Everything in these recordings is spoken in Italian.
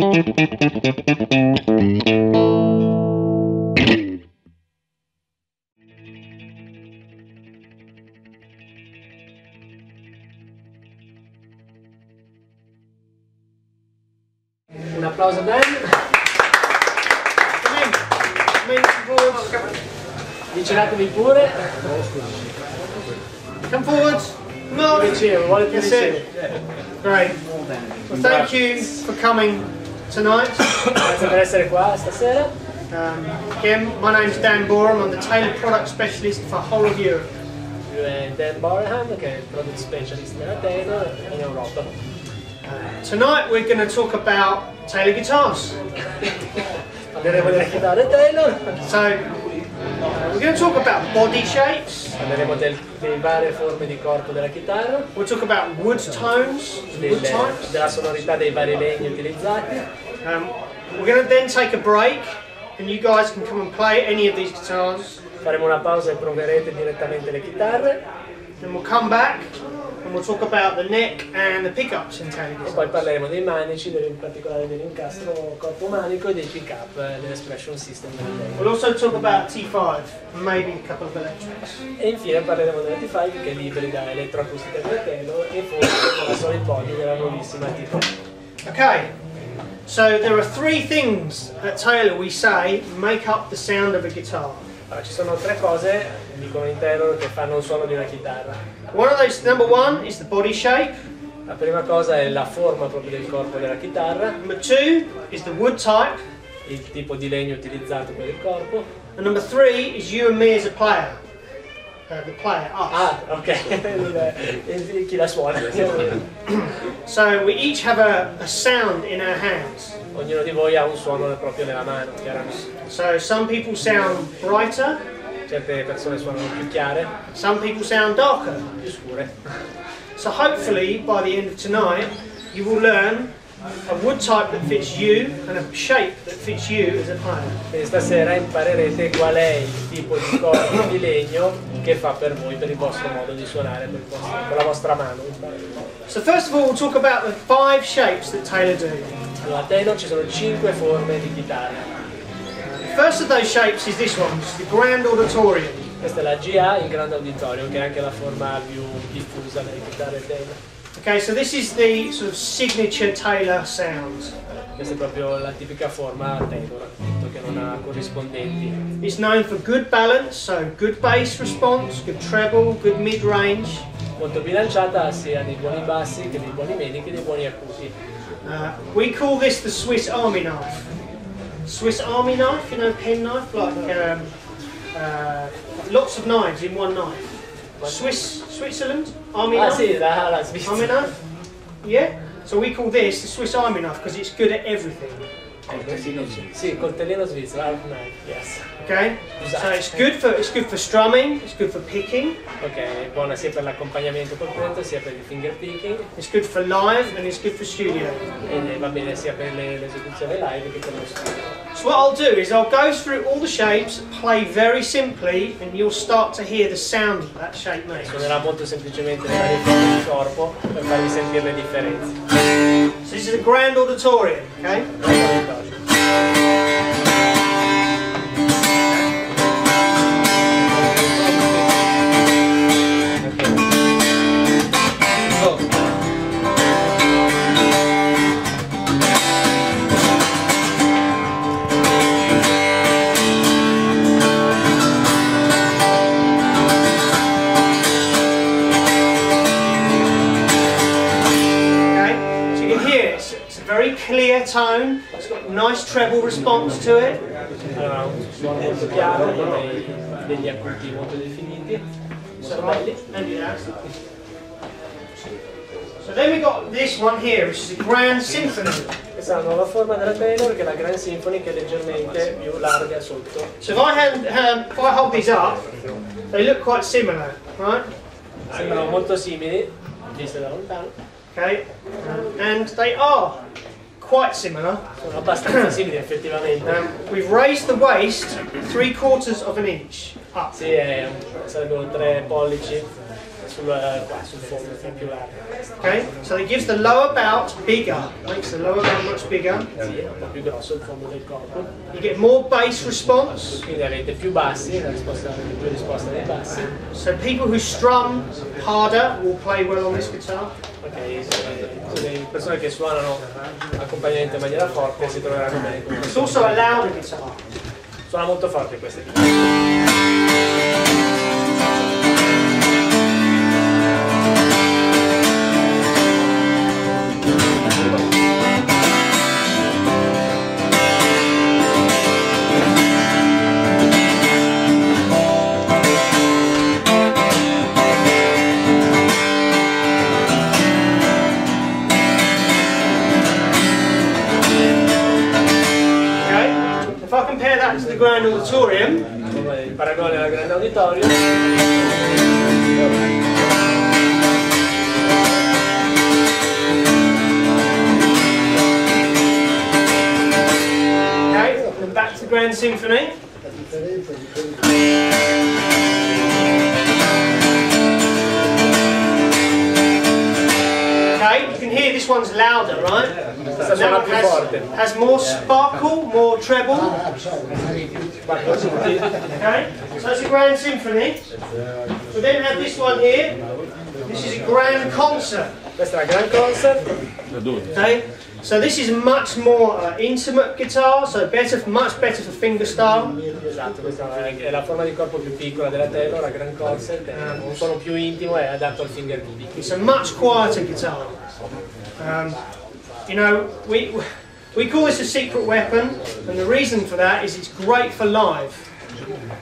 Un applauso a Dan. Vicinatevi pure. Come forward. No. Vicino, volete vicino. Great. Well, thank you for coming tonight. Grazie per essere qua stasera. Again, my name's Dan Boreham. I'm the tailored product specialist for whole of Europe. Io è Dan Boreham, che è il product specialist della Taylor in Europa. Tonight we're going to talk about Taylor guitars. Parleremo delle chitarre Taylor. So we're going to talk about body shapes. Parleremo delle varie forme di corpo della chitarra. We'll talk about wood tones, wood types. Della sonorità dei vari legni utilizzati. We're going to then take a break, and you guys can come and play any of these guitars. Faremo una pausa e proverete direttamente le chitarre. Then we'll come back and we'll talk about the neck and the pickups in Taylor E guitars. poi parleremo dei manici, in particolare dell'incastro corpo manico e dei pick-up dell'expression system della Taylor. We'll also talk about T5, maybe a couple of electrics. E infine parleremo della T5, che è l'ibrida elettroacustica della Taylor, e forse della Solid Body della nuovissima T3. Okay, so there are three things at Taylor we say make up the sound of a guitar. Allora, ci sono tre cose, dicono in Taylor, che fanno il suono di una chitarra. One of those, number one, is the body shape. La prima cosa è la forma proprio del corpo della chitarra, Number two is the wood type. il tipo di legno utilizzato per il corpo. And number three is you and me as a player. The player, us. Ah, ok, chi la suona. So we each have a sound in our hands. Ognuno di voi ha un suono proprio nella mano, chiaramente. So some people sound brighter, Certe persone suonano più chiare, some people sound darker. più scure. So hopefully by the end of tonight you will learn a wood type that fits you and a shape that fits you as a player. Quindi stasera imparerete qual è il tipo di corpo di legno che fa per voi, per il vostro modo di suonare, con la vostra mano. So first of all we'll talk about the 5 shapes that Taylor do. Allora, a Taylor ci sono 5 forme di chitarra. The first of those shapes is this one, which is the Grand Auditorium. Questa è la GA, il grande auditorio, che è anche la forma più diffusa delle chitarre Taylor. Okay, so this is the sort of signature Taylor sound. Questa è proprio la tipica forma Taylor, appunto, che non ha corrispondenti. It's known for good balance, so good bass response, good treble, good mid-range. Molto bilanciata, ha sia dei buoni bassi che dei buoni medi che dei buoni acuti. We call this the Swiss Army knife. Swiss Army knife, you know, pen knife, like lots of knives in one knife. Switzerland, Army knife. Sì, la Svizzera. Army knife? Yeah? So we call this the Swiss Army knife because it's good at everything. Sì, coltellino svizzero, half knife, yes. Okay? So it's good for strumming, it's good for picking, Ok, è buona sia per l'accompagnamento col punto sia per il finger picking it's good for live and it's good for studio. e va bene sia per l'esecuzione live che per lo studio. So what I'll do is I'll go through all the shapes, play very simply, and you'll start to hear the sound that that shape makes. Suonerà molto semplicemente le varie forme di corpo per farvi sentire le differenze. So this is a Grand Auditorium, okay? Very clear tone, it's got a nice treble response to it. Allora, un suono molto chiaro, con degli acuti molto definiti, sono belli. So then we got this one here, which is a Grand Symphony. Questa è la nuova forma della Taylor, che è la Grand Symphony, che è leggermente più larga sotto. So if I hold these up, they look quite similar, right? Sembrano molto simili, viste da lontano. Okay, and they are quite similar. Sono abbastanza simili effettivamente. We've raised the waist 3/4 of an inch up. Sì, sarebbero 3 pollici sul fondo, più largo. Okay, so it gives the lower bout bigger, makes the lower bout much bigger. Sì, è un po' più grosso il fondo del corpo. You get more bass response. Quindi avete più bassi, più risposta dei bassi. So people who strum harder will play well on this guitar. Ok, le persone che suonano accompagnamento in maniera forte si troveranno bene con It's questo. also a louder guitar. Suona molto forte queste chitarre. If I compare that to the Grand Auditorium, Il paragone alla grande auditorio. okay, and back to the Grand Symphony. Okay, you can hear this one's louder, right? Questa That suona one più forte. has more sparkle, more treble. Okay, so that's a Grand Symphony. We then have this one here. This is a Grand Concert. Questa è la Grand Concert. Okay, so this is much more intimate guitar, so much better for fingerstyle. Esatto, questa è la forma di corpo più piccola della Taylor, la Grand Concert, è un suono più intimo e adatto al finger picking. It's a much quieter guitar. You know, we call this a secret weapon, and the reason for that is it's great for live.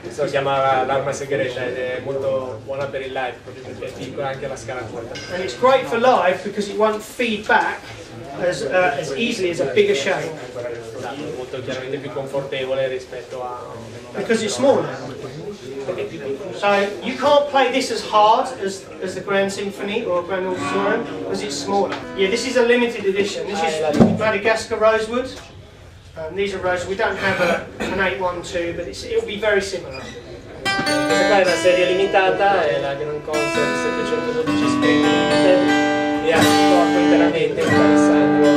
Questo lo chiama l'arma segreta ed è molto buona per il live, proprio perché è piccola anche la scala corta. And it's great for live because it won't feed back as easily as a bigger shape. Esatto, è molto chiaramente più confortevole rispetto a... Because it's smaller. So you can't play this as hard as the Grand Symphony or Grand Auditorium because it's smaller. Yeah, this is a limited edition. This is Madagascar rosewood. These are rosewood. We don't have an 812, but it'll be very similar. Questa qua è una serie limitata, è la Grand Concert 712 Spring Limited e ha il corpo interamente interessante a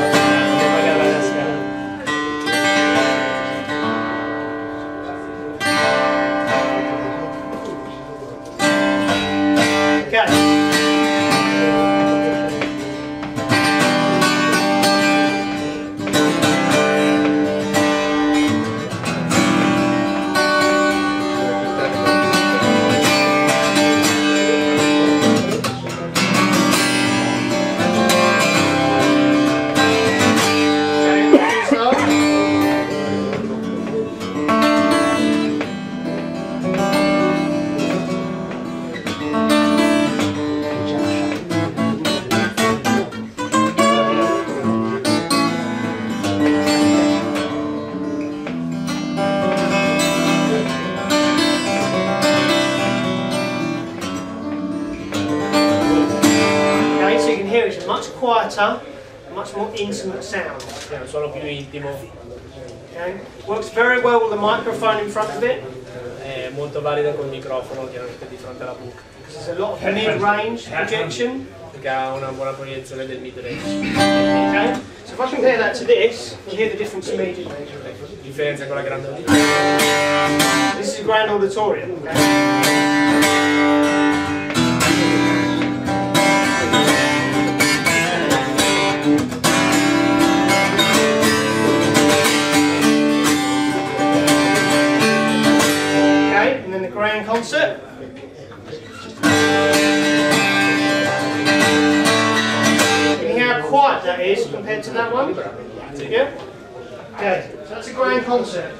Madagascar. Okay. Quieter, much more intimate sound. È un suono più intimo. Okay. Works very well with the microphone in front of it. È molto valida col microfono chiaramente di fronte alla bocca. There's a lot of mid-range projection. Perché ha una buona proiezione del mid-range. Okay. So if I compare that to this, you'll hear the difference immediately. Differenza con la grande auditorium. This is a Grand Auditorium. Okay. Grand Concert. Can you hear how quiet that is compared to that one? Yeah? Okay, so that's a Grand Concert.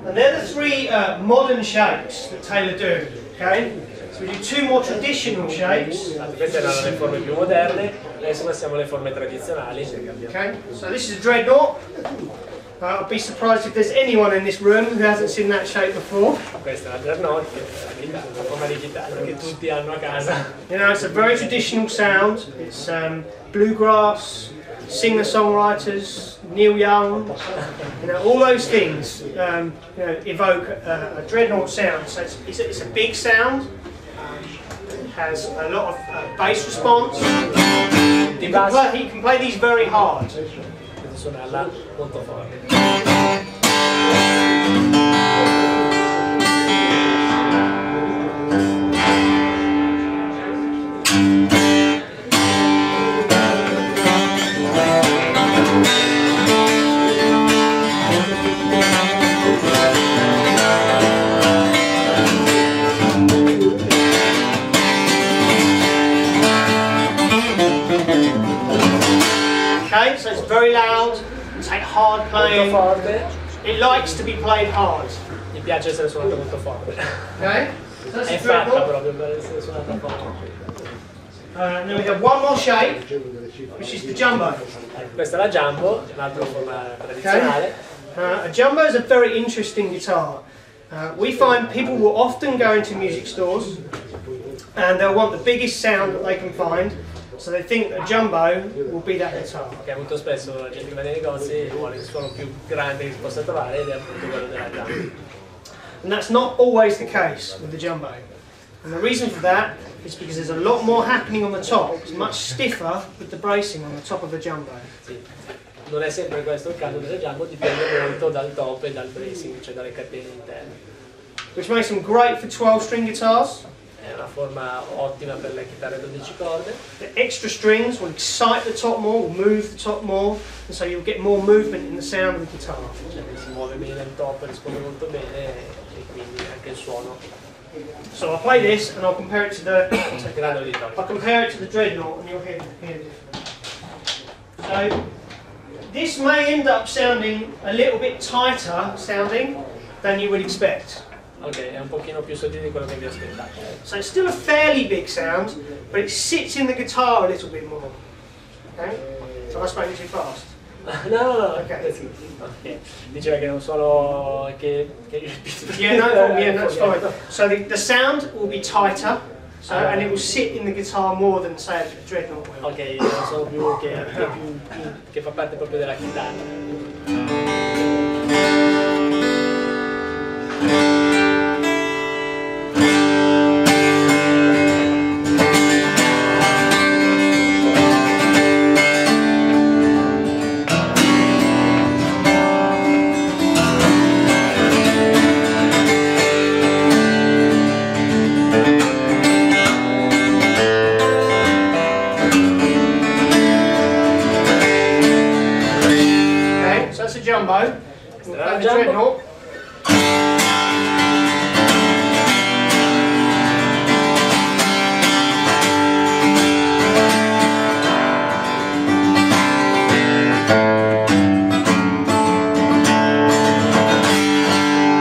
And they're the three modern shapes that Taylor do. Okay? So we do two more traditional shapes. Queste erano le forme più moderne, adesso passiamo alle forme tradizionali. Okay, so this is a dreadnought. I'd be surprised if there's anyone in this room who hasn't seen that shape before. Questa è la dreadnought, la forma di chitarra che tutti hanno a casa. You know, it's a very traditional sound. It's bluegrass, singer-songwriters, Neil Young, you know, all those things you know, evoke a dreadnought sound. So it's a big sound. has a lot of bass response. He can play these very hard. Suonarla molto forte. Okay, so it's very loud, it's like hard playing. It likes to be played hard. Mi piace essere suonata molto forte. Okay, so that's È the dreadnought. fatta proprio per essere suonata forte. And then we have one more shape, which is the jumbo. Questa è la jumbo, un'altra forma tradizionale. A jumbo is a very interesting guitar. We find people will often go into music stores and they'll want the biggest sound that they can find. So they think a jumbo will be that guitar. Che molto spesso la gente che va nei negozi vuole il suono più grande che si possa trovare ed è appunto quello della jumbo. And that's not always the case with the jumbo. And the reason for that is because there's a lot more happening on the top. It's much stiffer with the bracing on the top of the jumbo. Sì. Non è sempre questo il caso della jumbo, dipende molto dal top e dal bracing, cioè dalle catene interne. Which makes them great for 12-string guitars. È una forma ottima per le chitarre a 12 corde. The extra strings will excite the top more, will move the top more, and so you'll get more movement in the sound of the guitar. Cioè si muove bene il top, risponde molto bene e quindi anche il suono. So I'll play this and I'll compare it to the Grado di top. I'll compare it to the dreadnought and you'll hear the difference. So this may end up sounding a little bit tighter sounding than you would expect. Ok, è un pochino più sottile di quello che vi aspettate. So it's still a fairly big sound, but it sits in the guitar a little bit more. Okay? So I spoke too fast. No. Okay. Okay. Diceva che è un suono che Yeah, no, that's fine. So the sound will be tighter, so, and it will sit in the guitar more than say a dreadnought will. Ok, è un suono più che fa parte proprio della chitarra. Jumbo, we'll play the dreadnought.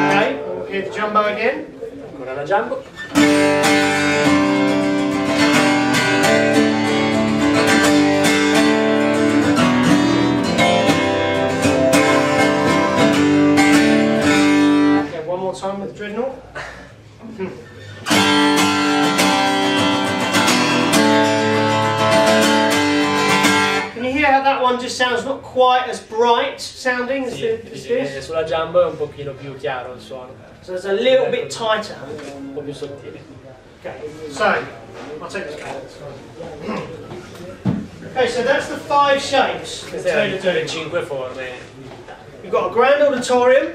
Okay, we'll hear the jumbo again. Ancora la jumbo. Time with the dreadnought. Can you hear how that one just sounds not quite as bright sounding as this? Sulla jumbo è un pochino più chiaro il suono. So it's a little bit tighter. Un po' più sottile. Okay, so I'll take this back. Okay, so that's the 5 shapes. Queste sono le 5 forme. You've got a grand auditorium,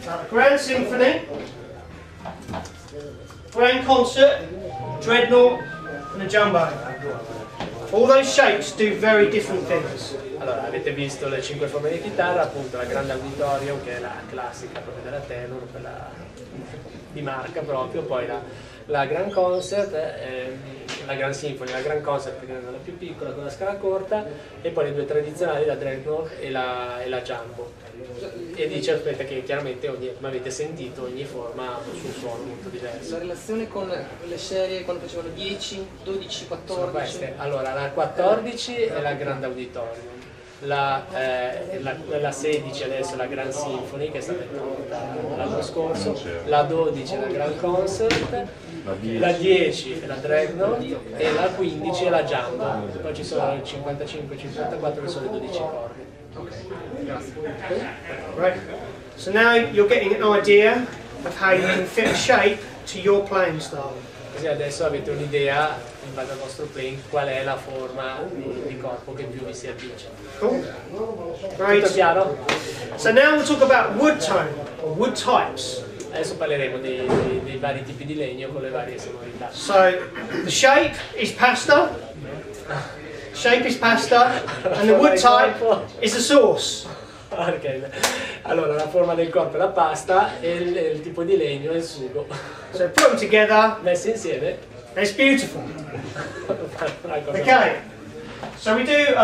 a grand symphony, grand concert, dreadnought, and a jumbo. All those shapes do very different things. Allora, avete visto le 5 forme di chitarra, appunto la grande auditorium che è la classica proprio della tenor, quella di marca proprio, poi la grand concert, la grand symphony, la grand concert che è la più piccola con la scala corta, e poi le 2 tradizionali, la dreadnought e la jumbo. E dice, aspetta, che chiaramente come avete sentito ogni forma ha un suo suono molto diverso. La relazione con le serie quando facevano 10, 12, 14? Sono queste. Allora, la 14 è la grande auditorium. La 16 adesso è la Grand Symphony che è stata introdotta l'anno scorso, la 12 è la Grand Concert, la 10 è la Dreadnought e la 15 è la Jumbo. Poi ci sono le 55 e 54 che sono le 12 corde. Right. So now you're getting an idea of how you can fit a shape to your playing style. Così adesso avete un'idea, in base al vostro playing, qual è la forma di corpo che più vi si addice. Cool. Great. Tutto chiaro? So now we'll talk about wood tone, or wood types. Adesso parleremo dei vari tipi di legno con le varie sonorità. So the shape is pasta. Shape is pasta, and the wood type is the sauce. Okay. Allora, la forma del corpo è la pasta e il tipo di legno è il sugo. So put them together, Messi insieme. it's beautiful. Okay, so we do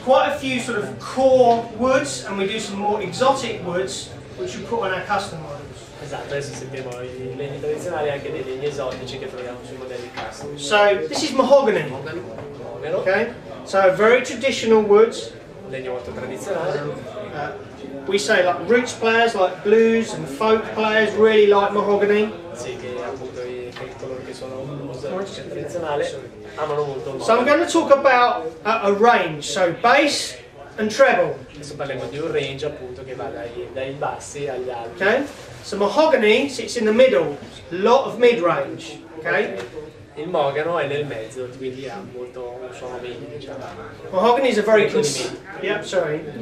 quite a few sort of core woods, and we do some more exotic woods, which we put on our custom models. Esatto, adesso sentiamo i legni tradizionali e anche dei legni esotici che troviamo sui modelli custom. So this is mahogany. Okay, so a very traditional woods. Legno molto tradizionale. We say like roots players, like blues and folk players, really like mahogany. Sì, che appunto coloro che sono musica tradizionale amano molto il So I'm going to talk about a range, so bass and treble. Adesso parliamo di un range appunto che va dai bassi agli alti. Okay, so mahogany sits in the middle, a lot of mid-range. Okay, Il mogano è nel mezzo, quindi ha molto un suono medio, diciamo. mahogany is a very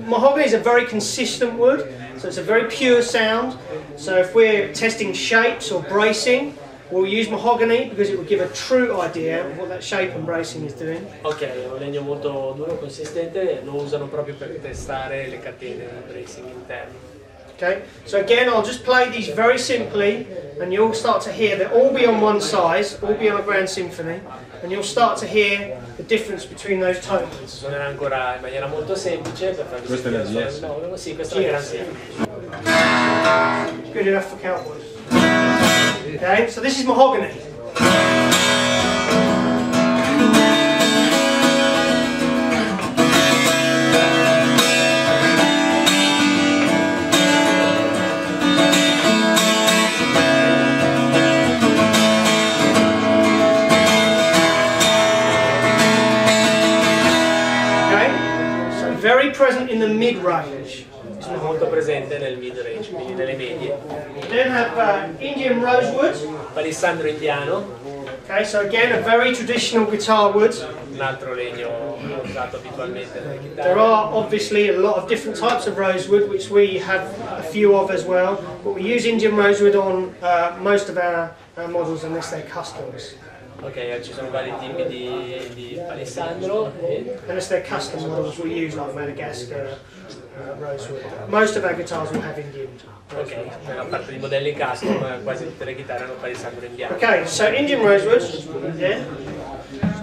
mahogany is a very consistent wood, so it's a very pure sound. So if we're testing shapes or bracing, we'll use mahogany because it will give a true idea of what that shape and bracing is doing. Ok, è un legno molto duro, consistente, lo usano proprio per testare le catene di bracing interno. Okay, so again I'll just play these very simply, and you'll start to hear they'll all be on one size, all be on a grand symphony, and you'll start to hear the difference between those tones. Suonerà ancora in maniera molto semplice per farvi Questa è la sentire il GS. suono. No, sì, questa è la gran semplice. Good enough for cowboys. Okay, so this is mahogany. Very present in the mid-range. Molto presente nel mid-range, quindi nelle medie. We then have Indian rosewood. Palissandro indiano. Okay, so again a very traditional guitar wood. Un altro legno usato abitualmente nelle There chitarre. are obviously a lot of different types of rosewood, which we have a few of as well. But we use Indian rosewood on most of our models unless they're customs. Ok, ci sono vari tipi di palissandro. Unless they're custom models, we use like Madagascar rosewood. Most of our guitars will have Indian. Ok, a parte di modelli custom, quasi tutte le chitarre hanno palissandro indiano. Okay, so Indian rosewood, yeah.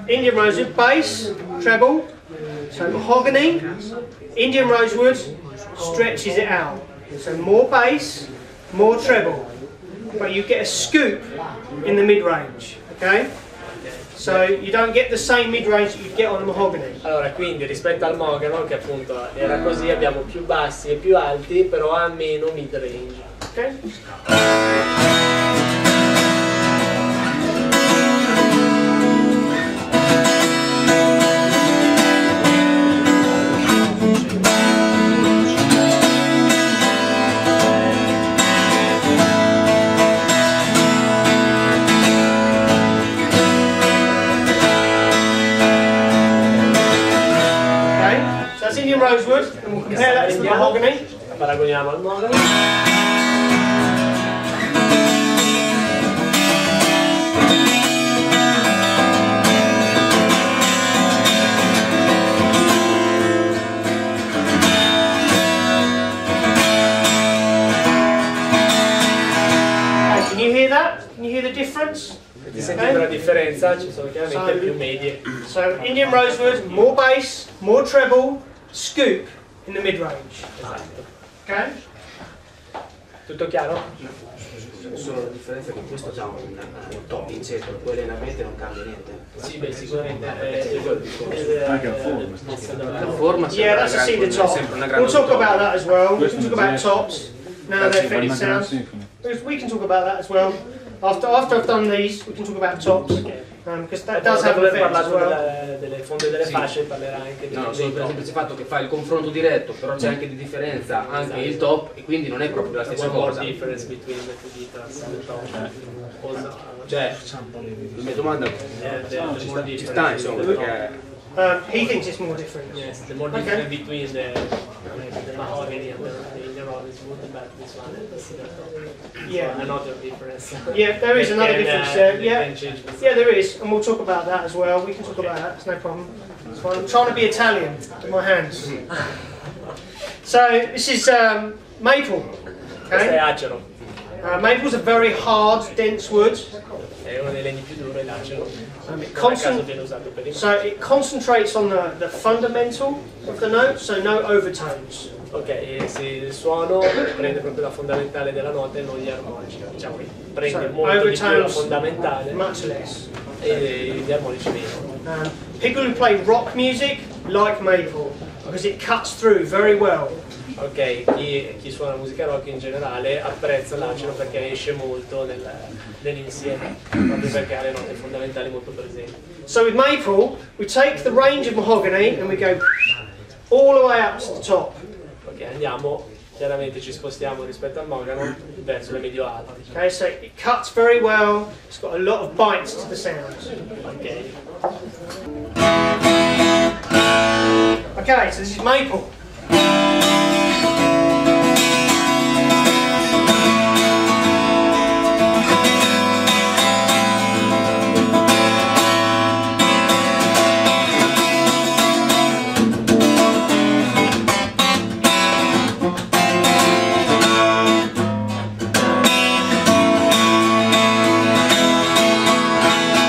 Indian rosewood, bass, treble, so mahogany, Indian rosewood stretches it out. So more bass, more treble, but you get a scoop in the mid-range, okay? So you don't get the same mid-range that you get on the mahogany. Allora, quindi rispetto al mogano, che appunto era così, abbiamo più bassi e più alti, però ha meno mid-range. Okay? Indian rosewood, and we'll compare that to the mahogany. Paragoniamo al mogano. Can you hear that? Can you hear the difference? Ti sentite la differenza? Ci sono chiaramente più medie. So Indian rosewood, more bass, more treble, scoop in the mid-range. Esatto. Okay? Tutto chiaro? Solo la differenza è che questo ha un top in centro, quello in abete non cambia niente. Sì, beh, sicuramente. Anche la forma. La forma Yeah, that's a cedar top. We'll talk about that as well. We can talk about tops. Now they're fitted sound. We can talk about that as well. After I've done these, we can talk about tops. Ok. because that does have an effect as parlato well. delle fonde delle fasce, parlerà anche di No, solo per il semplice fatto che fa il confronto diretto, però c'è anche di differenza anche il top e quindi non è proprio la stessa cosa. difference between the two guitars and the top. Cioè, la mia domanda ci sta insomma, perché He thinks it's more different. Yes, the more difference between the mahogany and the Indian is more about this one and the cedar top. Yeah. So another difference. Yeah, there is another difference there. Yeah, can change the yeah, there is, and we'll talk about that as well. We can talk about that. It's no problem. It's fine. I'm trying to be Italian with my hands. So this is maple. Questo è Okay. acero, Maple's a very hard, dense wood. è uno dei legni più duri, l'acero. It Non a caso concent- viene usato per il so it concentrates on the fundamental of the note, so no overtones. Ok, e se il suono prende proprio la fondamentale della nota e non gli armonici, diciamo, prende So, molto di più la overtones fondamentale much less. e gli armonici meno. People who play rock music like maple because it cuts through very well. Ok, chi suona musica rock in generale apprezza l'acero perché esce molto nell'insieme, proprio perché ha le note fondamentali molto presenti. So with maple, we take the range of mahogany and we go all the way up to the top. Ok, andiamo, chiaramente ci spostiamo rispetto al mogano verso le medio alte. Okay, so it cuts very well. It's got a lot of bites to the sound. Ok, Okay, so this is maple.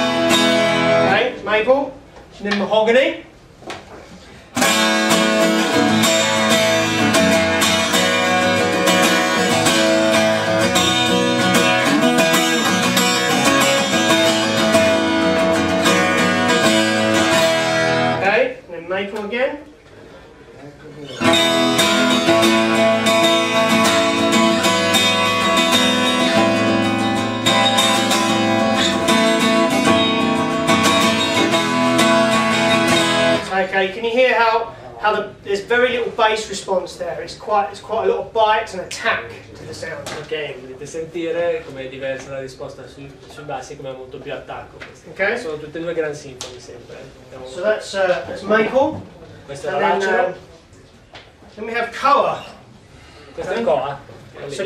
Okay, maple, and then mahogany. Okay, and then maple again. Okay, can you hear how there's very little bass response there? It's quite a lot of bite and attack to the sound. ok, potete sentire come è diversa la risposta sui bassi, come ha molto più attacco. Okay, Sono tutte e due gran sinfoni sempre. so that's maple. Questo è And then, l'acero, then we have koa. questo è il koa. So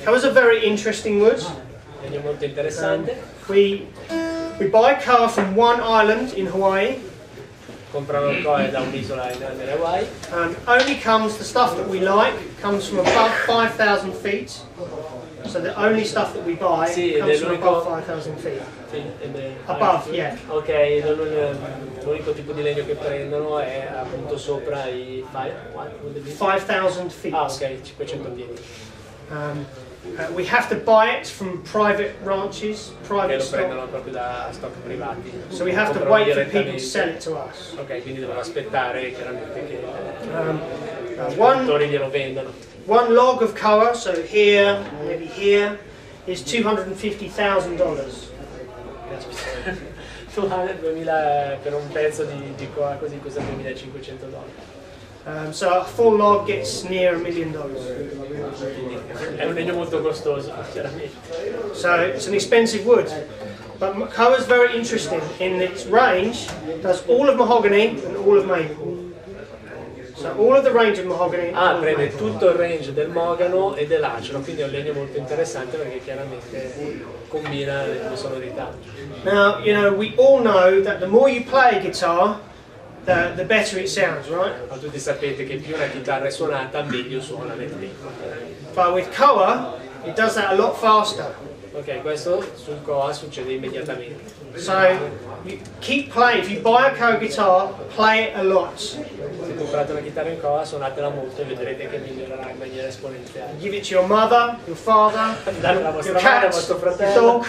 koa's a very interesting wood. Legno molto interessante. We buy koa from one island in Hawaii. Comprano il koa da un'isola nelle Hawaii. Only comes the stuff that we like comes from above 5,000 feet. So the only stuff that we buy Sì, comes from l'unico- above 5,000 feet. Sì, Above, yeah. Ok, l'unico tipo di legno che prendono è appunto sopra i 5,000 feet. Ah, ok, 500 piedi. We have to buy it from private ranches, Che private lo stock. prendono proprio da stock privati. So we have to Comprano wait for people to direttamente. sell it to us. Ok, quindi devono aspettare chiaramente che i One produttori glielo vendano. One log of koa, so here, maybe here, is $250,000. 2000 per un pezzo di koa così costa $2.500. So a full log gets near $1 million. È un legno molto costoso, chiaramente. So it's an expensive wood. But koa is very interesting in its range. It does all of mahogany and all of maple. So all of the range of mahogany. Ah, all of prende maple. tutto il range del mogano e dell'acero, quindi è un legno molto interessante perché chiaramente combina le due sonorità. Now, you know, we all know that the more you play a guitar, the better it sounds, right? Ma tutti sapete che più una chitarra è suonata, meglio suona nel tempo. But with koa, it does that a lot faster. Ok, questo sul koa succede immediatamente. So you keep playing. If you buy a koa guitar, play it a lot. Se comprate una chitarra in koa, suonatela molto e vedrete che migliorerà in maniera esponenziale. Give it to your mother, your father, Date alla your vostra madre, al cat, vostro your fratello. dog.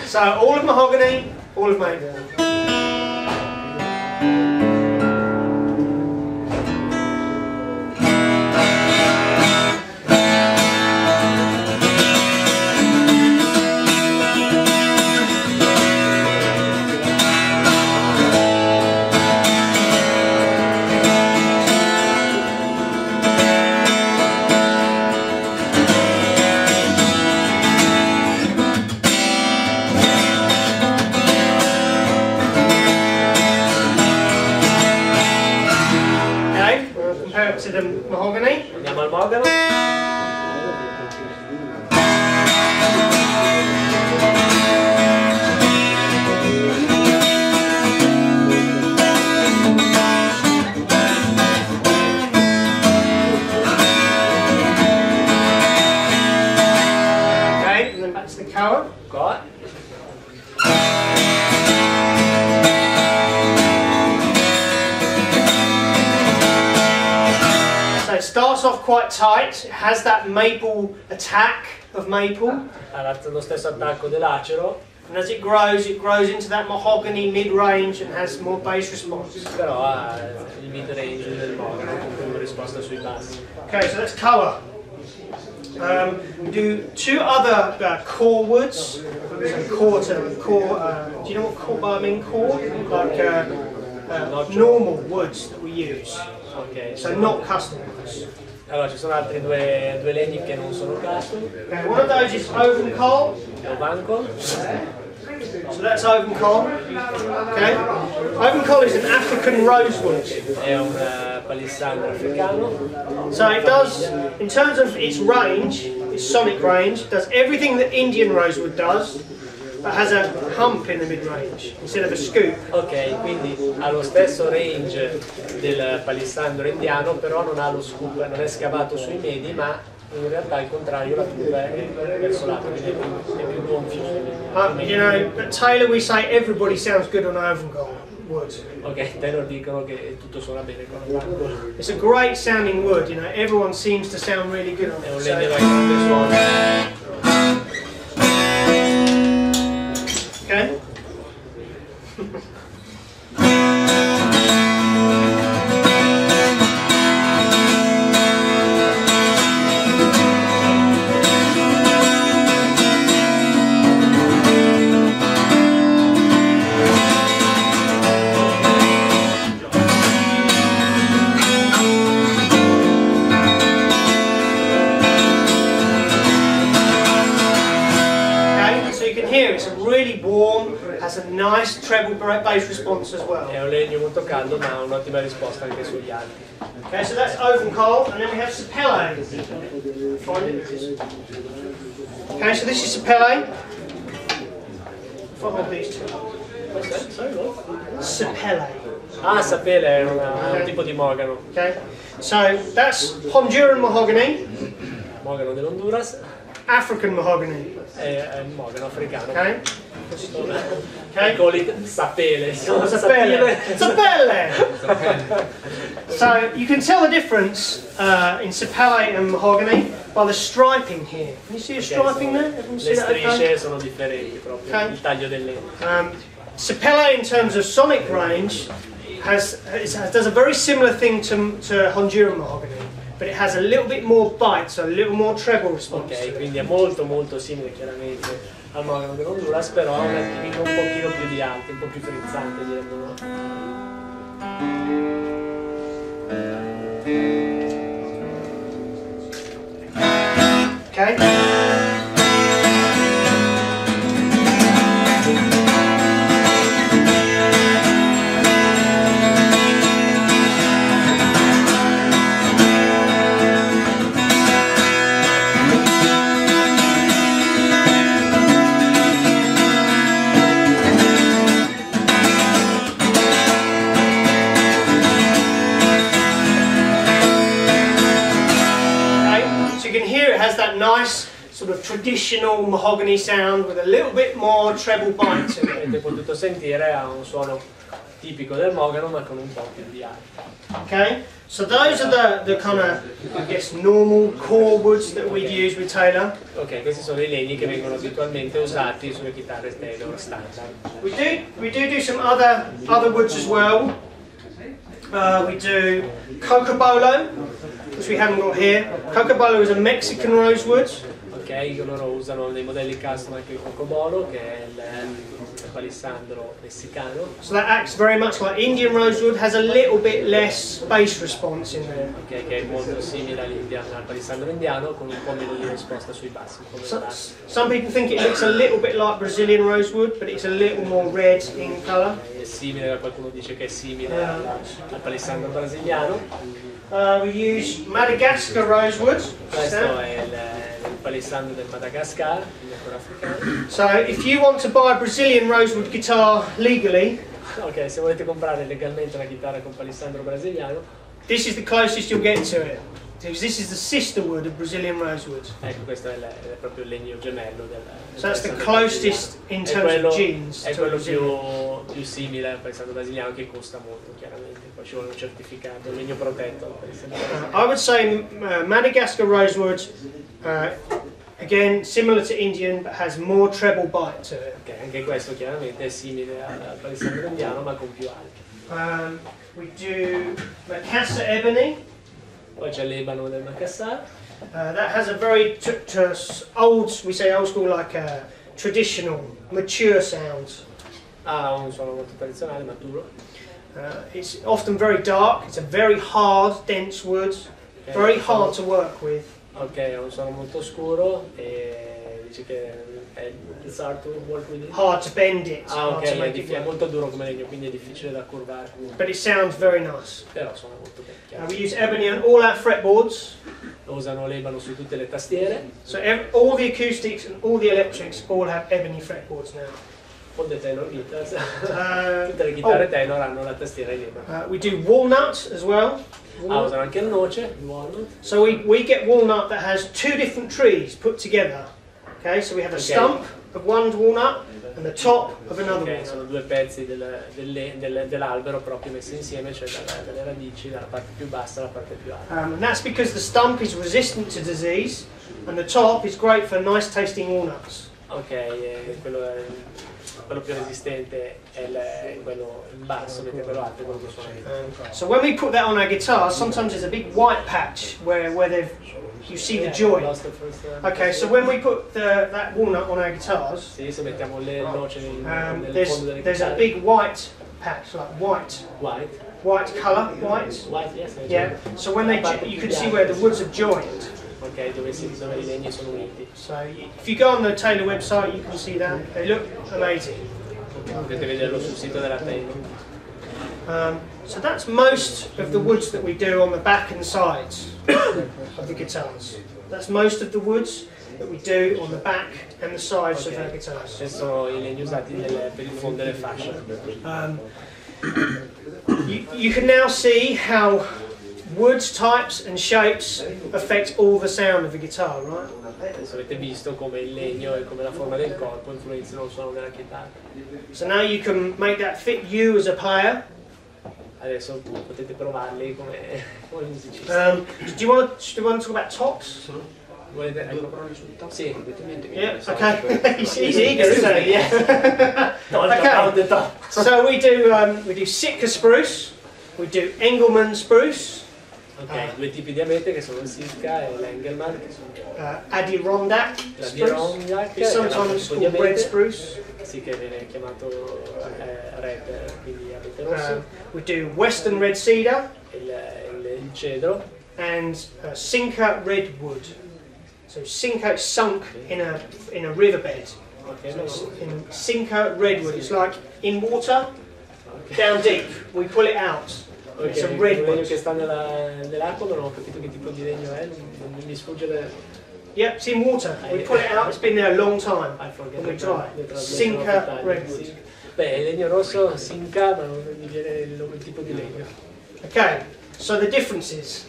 So all of mahogany, all of maple. to the mahogany. Andiamo al mogano. Okay, and then back to the color. Qua. So it starts off quite tight. It has that maple attack of maple. Ha lo stesso attacco dell'acero, And as it grows into that mahogany mid-range and has more bass response. però ha il mid range del mogano con più risposta sui bassi. Okay, so that's colour. We do two other core woods. So do you know what core, I mean core? Like normal woods that we use. Ok, So not custom woods. allora ci sono altri due legni che non sono custom. Okay, one of those is oven coal. Ovanco, So that's oven coal. Okay. Oven coal is an African rosewood. è un palissandro africano. So it does, in terms of its range, its sonic range, it does everything that Indian rosewood does, but has a hump in the mid-range instead of a scoop. Ok, quindi ha lo stesso range del palissandro indiano, però non ha lo scoop, non è scavato sui medi, ma in realtà al contrario la tuba è verso l'alto, quindi è più gonfio. You know, at Taylor we say everybody sounds good on oven coal wood. Ok, Taylor dicono che tutto suona bene con l'Ovanco. It's a great sounding wood, you know, everyone seems to sound really good on È un it. legno dal grande suono. Okay? It's really warm, has a nice treble bass response as well. È un legno molto caldo ma ha un'ottima risposta anche sugli alti. Okay, so that's oven coal, and then we have sapele. Okay, so this is sapele. If I hold these two. Sapele. Ah, sapele è un tipo di mogano. Okay, so that's Honduran mahogany, Mogano dell'Honduras African mahogany. è un mogano africano. Okay. I call it sapele. Sapele. Sapele. So you can tell the difference in sapele and mahogany by the striping here. Can you see a striping there? Everyone see Le that okay? strisce sono differenti proprio, Ok. il taglio del legno. Sapele, in terms of sonic range, does a very similar thing to Honduran mahogany, but it has a little bit more bite, so a little more treble response. Ok, quindi è molto molto simile chiaramente al mogano dell'Honduras, però ha un attimino un pochino più di alto, un po' più frizzante diremmo. Okay. Nice sort of traditional mahogany sound with a little bit more treble bite to it. Avete potuto sentire, ha un suono tipico del mogano ma con un po' più di alto. Okay, so those are the kind of, I guess, normal core woods that we use with Taylor. Ok, questi sono i legni che vengono abitualmente usati sulle chitarre Taylor standard. We do some other woods as well. We do cocobolo, which we haven't got here. Cocobolo is a Mexican rosewood. Ok, loro usano nei modelli custom anche il cocobolo, che è palissandro messicano. So that acts very much like Indian rosewood, has a little bit less bass response in there. Okay, che è molto simile al palissandro indiano, con un po' meno di risposta sui bassi. Some people think it looks a little bit like Brazilian rosewood, but it's a little more red in colour. È simile, qualcuno dice che è simile al palissandro brasiliano. We use Madagascar rosewood. Questo è il palissandro del Madagascar, quindi ancora africano. So if you want to buy a Brazilian rosewood guitar legally, Ok, se volete comprare legalmente una chitarra con palissandro brasiliano, this is the closest you'll get to it. Because this is the sister wood of Brazilian rosewood. ecco, questo è proprio il legno gemello del So that's the palissandro closest in terms of genes è to a quello Brazilian. più simile al palissandro brasiliano, che costa molto chiaramente, poi ci vuole un certificato, un legno protetto al palissandro brasiliano. I would say Madagascar rosewood, again similar to Indian, but has more treble bite to it. Ok, anche questo chiaramente è simile al palissandro indiano, ma con più alti. We do Macassar ebony. Poi c'è l'ebano del Macassar. That has a very old, we say old school, like traditional, mature sound. Ha un suono molto tradizionale, maturo. It's often very dark. It's a very hard, dense wood. Very hard to work with. Ok, ha un suono molto scuro e dice che it's hard to work with it. Hard to bend it. Ah, ok, hard to make it è work. molto duro come legno, quindi è difficile da curvare. But it sounds very nice. Però suona molto bene. Chiaro. We use ebony on all our fretboards. Usano l'ebano su tutte le tastiere. So all the acoustics and all the electrics all have ebony fretboards now. All the tenor guitars. Tutte le chitarre tenor hanno la tastiera in ebano. We do walnut as well. Usano anche il noce, il walnut. So we get walnut that has two different trees put together. Okay, so we have a stump of one walnut and the top of another Ok, walnut. sono due pezzi dell'albero proprio messi insieme, cioè dalle radici, dalla parte più bassa alla parte più alta. And that's because the stump is resistant to disease and the top is great for nice tasting walnuts. Ok, quello più resistente è quello in basso, mentre quello alto è quello che suona. So when we put that on our guitars, sometimes there's a big white patch where you see the joint. Okay, so when we put that walnut on our guitars, Sì, se mettiamo le noce nel fondo delle there's a chitarre. big white patch, like white colour, white. White, yes. Yeah. So when you can see where the woods have joined. Ok, dove i legni sono uniti. So if you go on the Taylor website, you can see that. They look amazing. Potete vederlo sul sito della Taylor. So that's most of the woods that we do on the back and sides of the guitars. That's most of the woods that we do on the back and the sides of our guitars. Questi sono i legni usati per il fondo delle fasce. You can now see how wood types and shapes affect all the sound of the guitar, right? Adesso avete visto come il legno e come la forma del corpo influenzano il suono della chitarra. So now you can make that fit you as a player. Adesso potete provarli come musicisti. Do you want to talk about tops? Volete? Sì. Yeah, okay. he's eager, isn't he? Yeah. Okay. So we do Sitka spruce, we do Engelmann spruce. Ok, due tipi di abete che sono il Sitka e l'Engelmann. Adirondack La spruce. Adirondack, It's sometimes called red spruce. Sì, che viene chiamato red, quindi abete rosso. We do Western red cedar Il cedro. and Sinca redwood. So Sinca is sunk in a riverbed. Ok, So it's in Sinca redwood. It's like in water, down deep. We pull it out. It's a il redwood. legno che sta nell'acqua, non ho capito che tipo di legno è, non mi sfugge. Yep, it's in water. We pull it out. It's been there a long time. I forget When we the dry. translation of Sinca Italian. redwood. Beh, il legno rosso Sinca, ma non mi viene il tipo di legno. Okay, so the differences.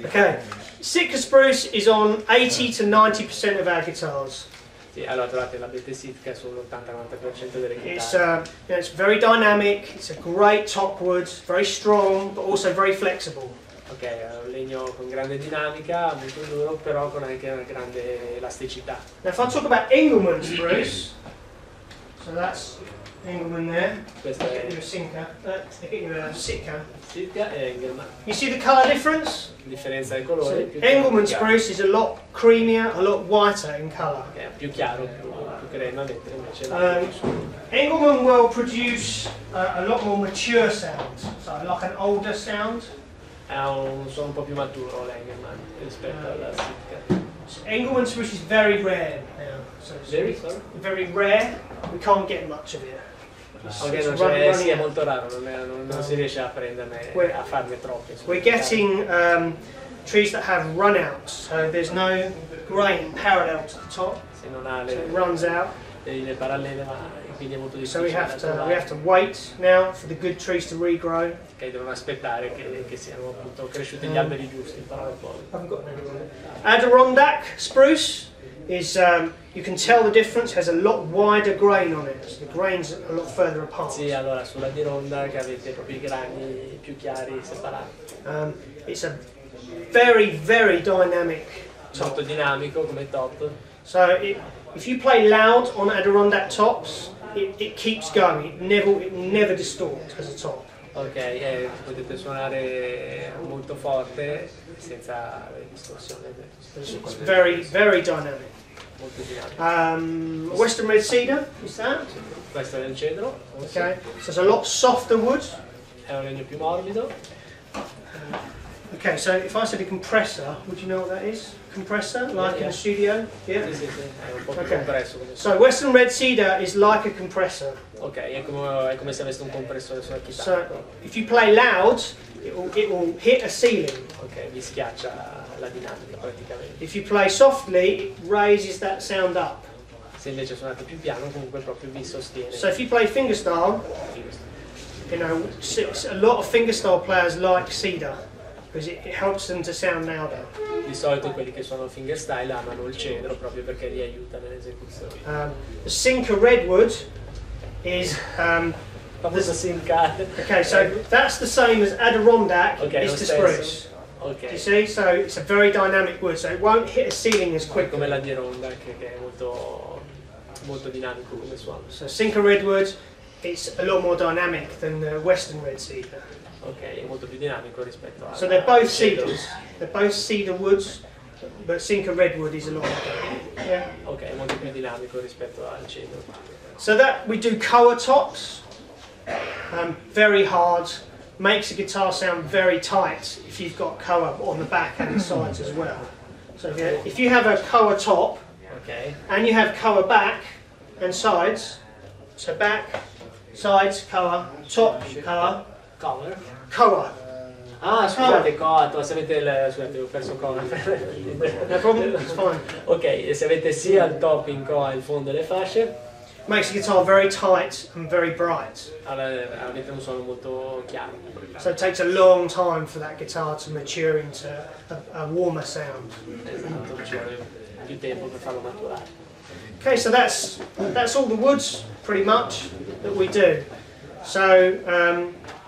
Okay, Sitka spruce is on 80 to 90% of our guitars. Sì, allora trovate l'abete Sitka sull'80-90% delle chitarre. It's very dynamic. It's a great top wood, very strong, but also very flexible. Ok, è un legno con grande dinamica, molto duro, però con anche una grande elasticità. Now, if I talk about Engelmann spruce, so that's Engelmann there. Questo Get è you a Sinker. Get you a Sitka. Sitka e Engelmann. You see the colour difference? Differenza di colore. So Engelmann spruce is a lot creamier, a lot whiter in colour. Che è più chiaro, più crema, mentre invece Engelmann will produce a lot more mature sounds, so like an older sound. ha un suono un po' più maturo l'Engelmann rispetto alla Sitka. Engelmann spruce is very rare now. So it's very rare. We can't get much of it. Ok, sì, è molto raro, non si riesce a prenderne, a farne troppe. We're getting trees that have runouts, so there's no grain parallel to the top. Se non ha So it runs out. le linee parallele, ma quindi è molto So difficile we have to wait now for the good trees to regrow. che devono aspettare che siano appunto cresciuti gli alberi giusti, in parole povere. Adirondack spruce is, you can tell the difference, has a lot wider grain on it. So the grain's a lot further apart. Sì, allora sulla di ronda che avete proprio i grani più chiari separati. It's a very, very dynamic Molto dinamico come top. So if you play loud on Adirondack tops, it keeps going. It never distorts as a top. Ok, potete suonare molto forte senza distorsione. It's very, very dynamic. Molto dinamico. Western red cedar is that? Questo è il cedro. Okay, so it's a lot softer wood. È un legno più morbido. Okay, so if I said a compressor, would you know what that is? Compressor, like in the studio? Yeah. Sì, è un po' più Okay. compresso. So Western red cedar is like a compressor. Ok, è come se aveste un compressore sulla So chitarra. if you play loud, it will hit a ceiling. Ok, vi schiaccia la dinamica praticamente. If you play softly, it raises that sound up. Se invece suonate più piano, comunque proprio vi sostiene. So if you play fingerstyle, you know, a lot of fingerstyle players like cedar because it helps them to sound louder. Di solito quelli che suonano fingerstyle amano il cedro proprio perché li aiuta nell'esecuzione. The Sinker redwood is Famoso sincate. okay. So that's the same as Adirondack Okay, is lo to stesso. spruce. Ok. You see, so it's a very dynamic wood, so it won't hit a ceiling as quickly. Come la Dironda che è molto dinamico come suono. So Sinker redwood, it's a lot more dynamic than the Western red cedar. Ok, è molto più dinamico rispetto a. So they're both cedars. They're both cedar woods, but Sinker redwood is a lot more dynamic. Yeah. Ok, è molto più dinamico rispetto al cedro. So that we do koa tops, very hard, makes the guitar sound very tight if you've got koa on the back and the sides as well. So if you have a koa top Ok. and you have koa back and sides, so back, sides, koa, top, koa, Cover? koa. Ah, scusate, coato, se avete scusate, ho perso cover. No problem, it's fine. Ok, e se avete sia il top in coa e il fondo le fasce, Makes the guitar very tight and very bright. allora avete un suono molto chiaro. So it takes a long time for that guitar to mature into a warmer sound. Esatto, ci vuole più tempo per farlo maturare. Okay, so that's all the woods pretty much that we do. So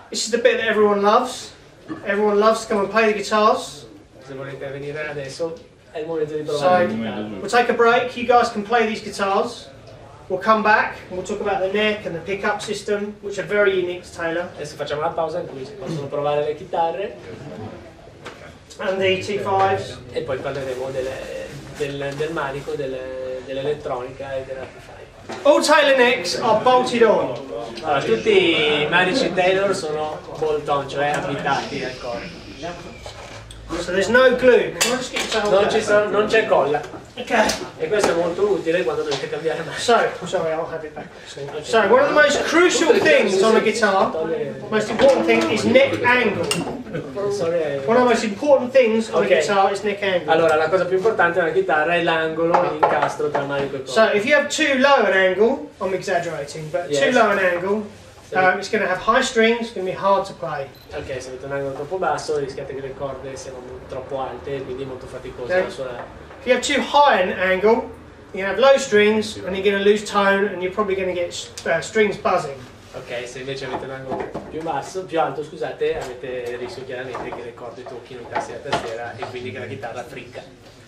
this is the bit that everyone loves. Everyone loves to come and play the guitars. Se volete venire adesso è il momento di So provare la chitarra. we'll take a break. You guys can play these guitars. We'll come back and we'll talk about the neck and the pickup system, which are very unique to Taylor. Adesso facciamo una pausa in cui si possono provare le chitarre And the T5s. e poi parleremo del manico, dell'elettronica e dell'amplifier. All Taylor necks are bolted on. Allora, tutti i manici Taylor sono bolt-on, cioè avvitati al corpo. So there's no glue. Can I just get your towel? Non c'è colla. Okay. E questo è molto utile quando dovete cambiare manico. So, sorry, I'll have it back. So, one of the most crucial things on a guitar, most important thing is neck angle. One of the most important things on a guitar is neck angle. Allora, la cosa più importante della chitarra è l'angolo, l'incastro tra manico e So, corda. if you have too low an angle, I'm exaggerating, but too Yes. low an angle, it's going to have high strings, it's going to be hard to play. Ok, se avete un angolo troppo basso rischiate che le corde siano troppo alte e quindi è molto faticoso da suonare. If you have too high an angle, you're going to have low strings and you're going to lose tone and you're probably going to get strings buzzing. Ok, se invece avete un angolo più alto, scusate, avete il rischio chiaramente che le corde tocchino i tasti della tastiera e quindi che la chitarra fricca.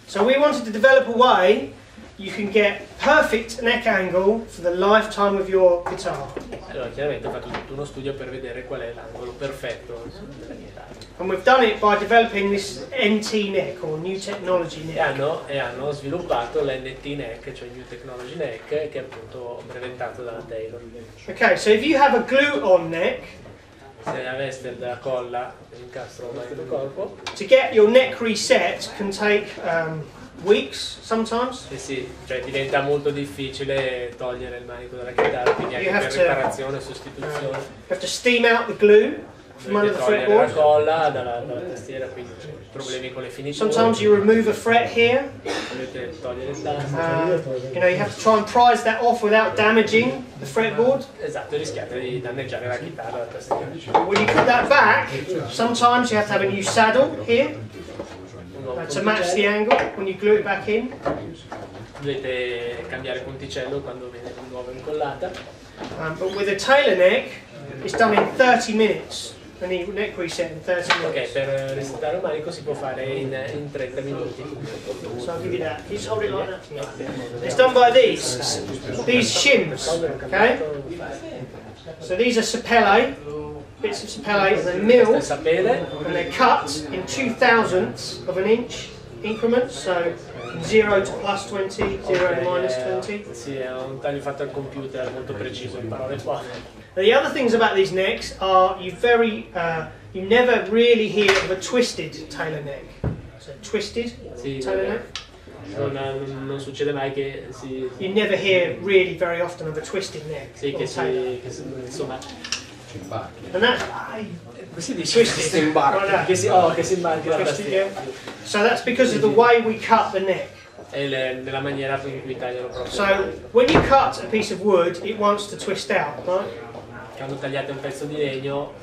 So we wanted to develop a way you can get perfect neck angle for the lifetime of your guitar. Allora chiaramente ho fatto tutto uno studio per vedere qual è l'angolo perfetto della chitarra. And we've done it by developing this NT neck, or New Technology neck. E hanno sviluppato l'NT neck, cioè New Technology neck, che è appunto brevettato dalla Taylor. Okay, so if you have a glue-on neck, Se aveste della colla incastro il corpo, to get your neck reset can take weeks sometimes. sì, cioè diventa molto difficile togliere il manico dalla chitarra, quindi anche per riparazione e sostituzione. You have to steam out the glue from under the Dovete togliere la fretboard. colla dalla tastiera, quindi c'è problemi con le finiture. Sometimes you remove a fret here. Dovete togliere il tasto. You know, you have to try and prise that off without damaging the fretboard. Esatto, rischiate di danneggiare la chitarra, la tastiera. When you put that back, sometimes you have to have a new saddle here to match the angle when you glue it back in. Dovete cambiare ponticello quando viene di nuovo incollata. But with a Taylor neck, it's done in 30 minutes. The neck reset in 30 Ok, minutes. per resettare un manico si può fare in 30 minuti. So I'll give you that. You just hold it like that. It's done by these shims. Okay. So these are sapele, bits of sapele, and they're milled Questa sapele, and they're cut in 2/1000 of an inch increments. So from 0 to plus 20, 0 to minus 20. sì, è un taglio fatto al computer molto preciso, in parole povere. Now, the other things about these necks are you never really hear of a twisted Taylor neck. So twisted Sì, Taylor neck. non succede mai che si... You never hear really very often of a twisted neck. Sì, in Taylor. insomma... And that Come si dice? twisted. Like that. Che si imbarchi la Twisted, tastiera. yeah. So that's because of the way we cut the neck. È nella maniera in cui tagliano proprio. So when you cut a piece of wood, it wants to twist out, right? Quando tagliate un pezzo di legno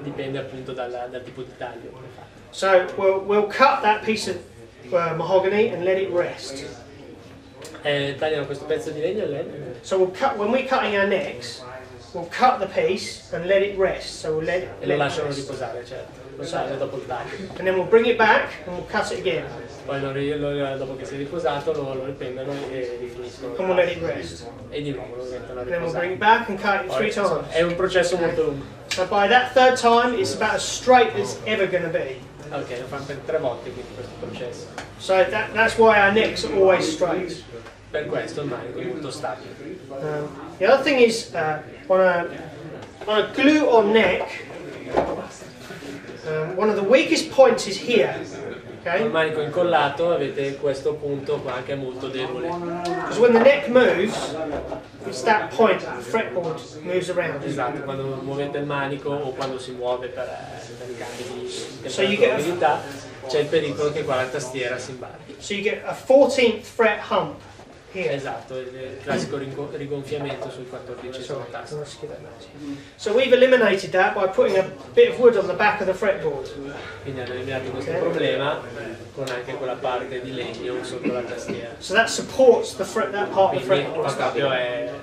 dipende appunto dal tipo di taglio. So we'll cut that piece of mahogany and let it rest. Tagliano questo pezzo di legno e legno. So when we're cutting our necks, we'll cut the piece and let it rest. So we'll let E lo it lasciano rest. riposare, certo. Lo taglio dopo il taglio. And then we'll bring it back and we'll cut it again. Poi dopo che si è riposato lo riprendono e rifiniscono. And we'll let it rest. E di nuovo lo mettono a And then we'll bring riposare. it back and cut it 3 Poi, insomma, times. è un processo molto lungo. So by that third time, it's about as straight as it's ever going to be. Ok, lo fanno per 3 volte quindi questo processo. So that's why our necks are always straight. Per questo il manico è molto stabile. The other thing is on a glue-on neck, one of the weakest points is here. Con Okay? il manico incollato avete questo punto qua che è molto debole. Because when the neck moves, it's that point that the fretboard moves around. Esatto, quando muovete il manico o quando si muove per i cambi di So you get temperatura c'è il pericolo che qua la tastiera si imbarchi. So you get a 14th fret hump here. Esatto, il classico rigonfiamento sul 14° tasto. So we've eliminated that by putting a bit of wood on the back of the fretboard. Quindi hanno eliminato questo problema con anche quella parte di legno sotto la tastiera. So that supports that part of the Quindi fretboard. proprio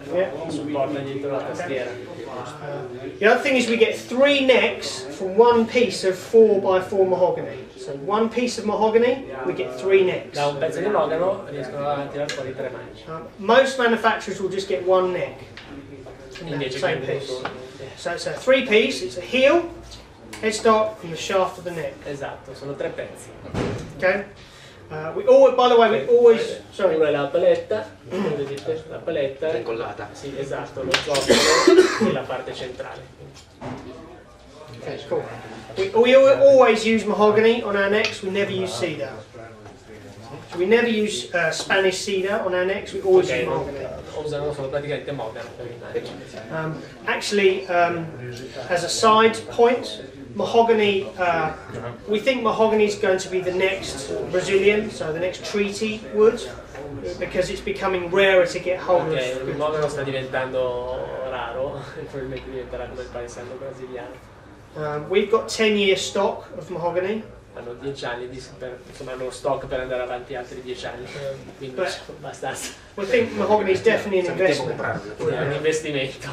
Yeah. supporta dietro la tastiera. The other thing is we get 3 necks from one piece of 4x4 mahogany. So one piece of mahogany, we get 3 necks. Da un pezzo di mogano riescono a tirare fuori 3 manici. Most manufacturers will just get 1 neck from that Invece same che piece. So it's a 3-piece, it's a heel, headstock and the shaft of the neck. Esatto, sono 3 pezzi. Okay? By the way, we always... Sorry. Uno è la paletta, vedete, la paletta. Incollata. Sì, esatto, lo zoccolo e la parte centrale. Okay, cool. We always use mahogany on our necks, we never use cedar. So we never use Spanish cedar on our necks, we always use mahogany. Usano solo praticamente mogano per i manici. Actually, as a side point, mahogany, we think mahogany is going to be the next Brazilian, so the next treaty wood, because it's becoming rarer to get hold Ok, of. il mogano sta diventando raro, probabilmente diventerà come il paesello brasiliano. We've got 10-year stock of mahogany. Hanno 10 anni, insomma hanno stock per andare avanti altri 10 anni, quindi Beh. abbastanza. We think mahogany is definitely an investment. È un investimento.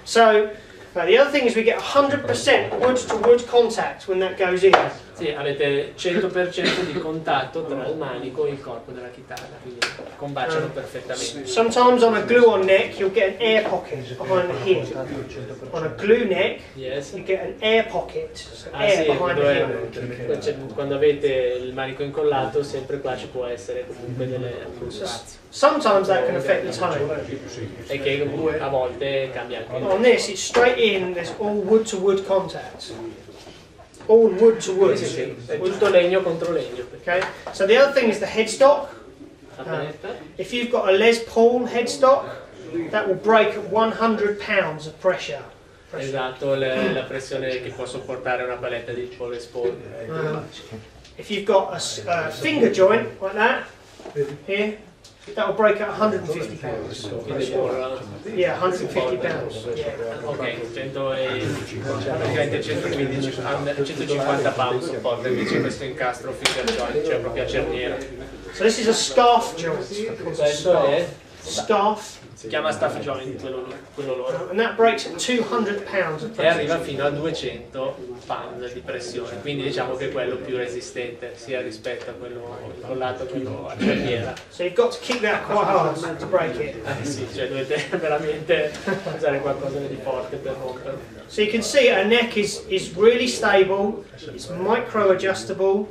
So the other thing is we get 100% wood-to-wood contact when that goes in. Sì, avete 100% di contatto tra il manico e il corpo della chitarra, quindi combaciano perfettamente. Sometimes on a glue-on neck you'll get an air pocket behind the heel. On a glue neck Yes. you get an air pocket, so Ah air sì, behind the heel. quando avete il manico incollato sempre qua ci può essere comunque delle spazio. Sometimes that can affect the tone. E che a volte cambia anche. On this it's straight in, there's all wood to wood contact. All wood to wood. Sì, sì, è tutto legno contro legno. Okay. So the other thing is the headstock. La panetta. If you've got a Les Paul headstock, that will break at 100 pounds of pressure. Esatto, la pressione che può sopportare una paletta di Paul Paul. If you've got a finger joint like that, here, that will break at 150 pounds. Quindi Yeah, 150 pounds. Yeah. ok, 150 pound sopporta invece questo incastro finger joint, cioè proprio a cerniera. So this is a scarf joint. Questo è, Scarf. si chiama staff joint, quello loro. And that breaks at 200 pounds of E pressure. arriva fino a 200 pound di pressione, quindi diciamo che è quello più resistente sia rispetto a quello incollato, quello a cerniera. So you've got to kick that quite hard to break it. Sì, cioè dovete veramente usare qualcosa di forte per romperlo. So you can see our neck is really stable, it's micro adjustable.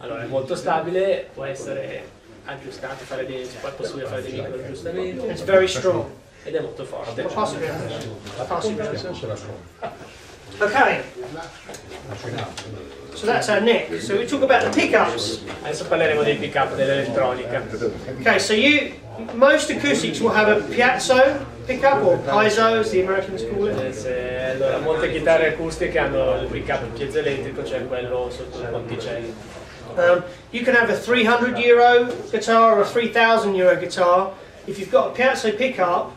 Allora è molto stabile, può essere aggiustato, è possibile fare dei micro aggiustamenti It's very strong. ed è molto forte. Pass it around. Pass it around. Okay. So that's our neck. So we talk about the pickups. Adesso parleremo dei pick up dell'elettronica. Okay, so most acoustics will have a piezo pickup or piezo as the Americans call it. Allora, molte chitarre acustiche hanno il pick up piezoelettrico, cioè quello sotto il ponticello. You can have a €300 guitar or a €3,000 guitar. If you've got a piezo pickup,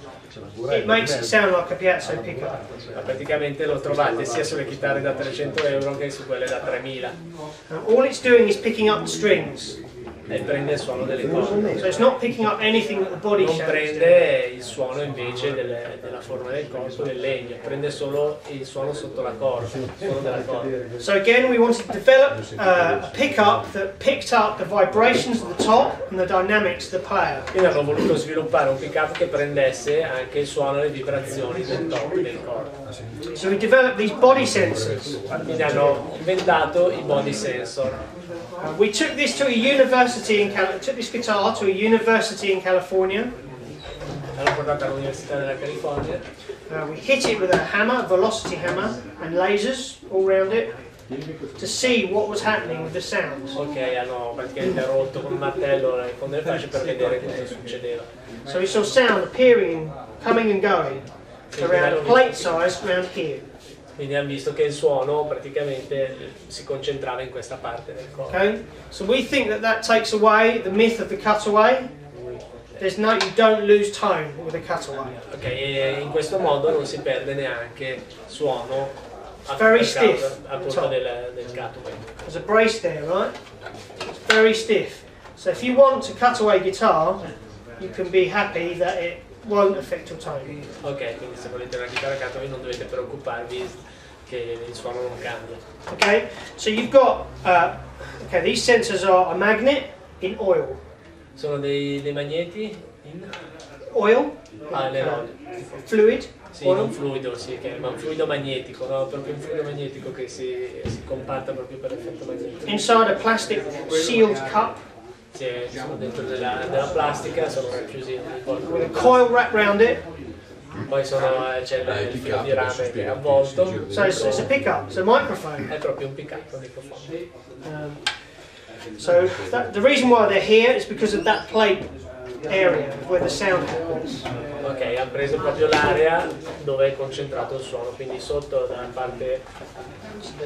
it makes it sound like a piezo pickup. Praticamente lo trovate sia sulle chitarre da 300 euro che su quelle da 3000 All it's doing is picking up the strings. e prende il suono delle corde. So it's not picking up anything that the body Non shows. prende il suono invece della forma del corpo, del legno, prende solo il suono sotto la corda, il suono della corda. So again, we wanted to develop a pickup that picked up the vibrations of the top and the dynamics of the player. Quindi hanno voluto sviluppare un pick up che prendesse anche il suono e le vibrazioni del top del corpo. So we developed these body sensors. Quindi hanno inventato i body sensor. We took this to a university took this guitar to a university in California. L'hanno portato all'Università della California. We hit it with a hammer, a velocity hammer, and lasers all around it to see what was happening with the sound. Ok, hanno praticamente rotto con un martello le fonde del fascio per vedere cosa succedeva. So we saw sound appearing, coming and going around a plate size around here. Quindi hanno visto che il suono praticamente si concentrava in questa parte del corpo. Okay, so we think that takes away the myth of the cutaway. You don't lose tone with a cutaway. Ok, e in questo modo non si perde neanche suono Very stiff. a causa del cutaway. There's a brace there, right? It's very stiff. So if you want a cutaway guitar, you can be happy that it won't affect your tone. Ok, quindi se volete una chitarra cutaway non dovete preoccuparvi che il suono non cambia. Okay, so you've got okay. These sensors are a magnet in oil. Sono dei magneti in Oil, fluid, sì, oil. non fluido, sì, ma un fluido magnetico, no? Proprio un fluido magnetico che si compatta proprio per effetto magnetico. Inside a plastic sealed cup Sì, sono dentro della plastica, sono racchiusi in with a coil wrapped around it. poi c'è il filo di rame che è avvolto. So it's a pickup, it's a microphone. È proprio un pick-up, un microfono. So the reason why they're here is because of that plate area where the sound happens. Ok, ha preso proprio l'area dove è concentrato il suono, quindi sotto dalla parte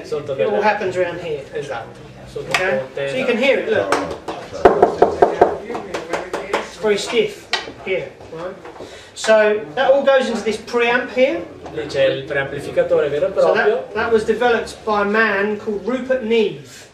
sotto It all della... happens around here. Esatto, sotto Okay, il ponte. so you can hear it. Look, it's very stiff here, right? So that all goes into this preamp here. Lì c'è il preamplificatore vero e So proprio. that was developed by a man called Rupert Neve.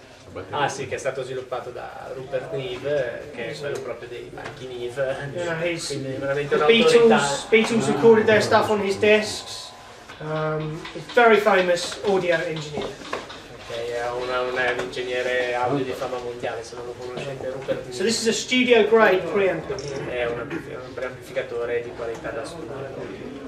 Ah sì, che è stato sviluppato da Rupert Neve, che è quello proprio dei banchi Neve. You know, Quindi è veramente the un'autorità. Beatles recorded their stuff on his desks. He's a very famous audio engineer. Ok, un ingegnere audio di fama mondiale, se non lo conoscete, Rupert. So this is a studio grade preamp. È un preamplificatore di qualità da studio.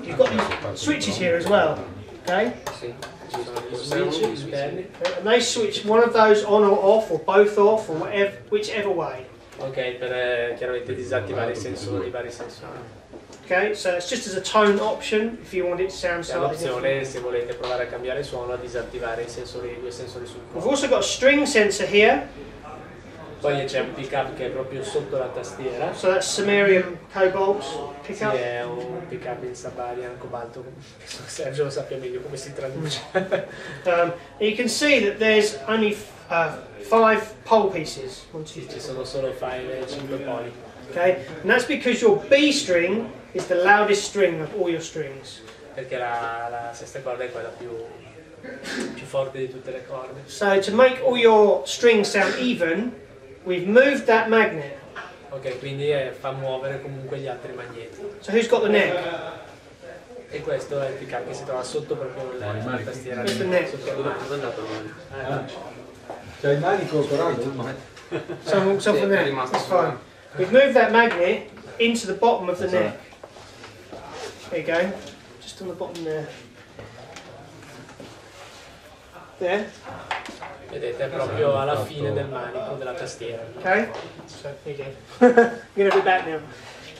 You've got these switches here as well, okay? Sì, ci sono gli switch interni. And they switch one of those on or off, or both off, or whatever, whichever way. Ok, per chiaramente disattivare i sensori, i vari sensori. Okay, so it's just as a tone option if you want it to sound C'è slightly different. l'opzione, se volete provare a cambiare suono, a disattivare i due sensori sul We've corpo. also got a string sensor here, Poi c'è un pick-up che è proprio sotto la tastiera. so that's samarium cobalt Sì, pickup. è un pick-up in Sabarian, cobalto, Sergio lo sappia meglio come si traduce. And you can see that there's only 5 pole pieces. 1, 2, 3. Ci sono solo 5 poli. Okay, and that's because your B string is the loudest string of all your strings. Perché la sesta corda è quella più forte di tutte le corde. So to make all your strings sound even, we've moved that magnet. Ok, quindi fa muovere comunque gli altri magneti. So who's got the neck? E questo è il pick-up che si trova sotto proprio la tastiera. Questo è il neck. Sotto Dove è andato lui? C'è il manico coraggio? So for Sì, è neck. rimasto That's fine. We've moved that magnet into the bottom of the neck. There you go. Just on the bottom there. There. Vedete, è proprio alla fine del manico della tastiera. Okay. So there you go. You're gonna be back now.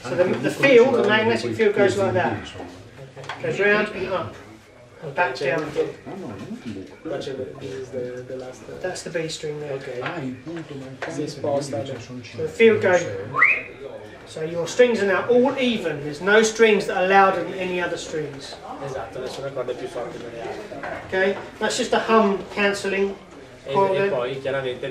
So the field, the magnetic field goes like that. Goes round and up. And back C'è down. anche, qua c'è the last. That's the B string there. Ok, Il punto mancante. si sposta. So the field goes. So your strings are now all even. There's no strings that are louder than any other strings. Esatto, nessuna corda è più forte delle altre. Okay. That's just a hum cancelling. E poi chiaramente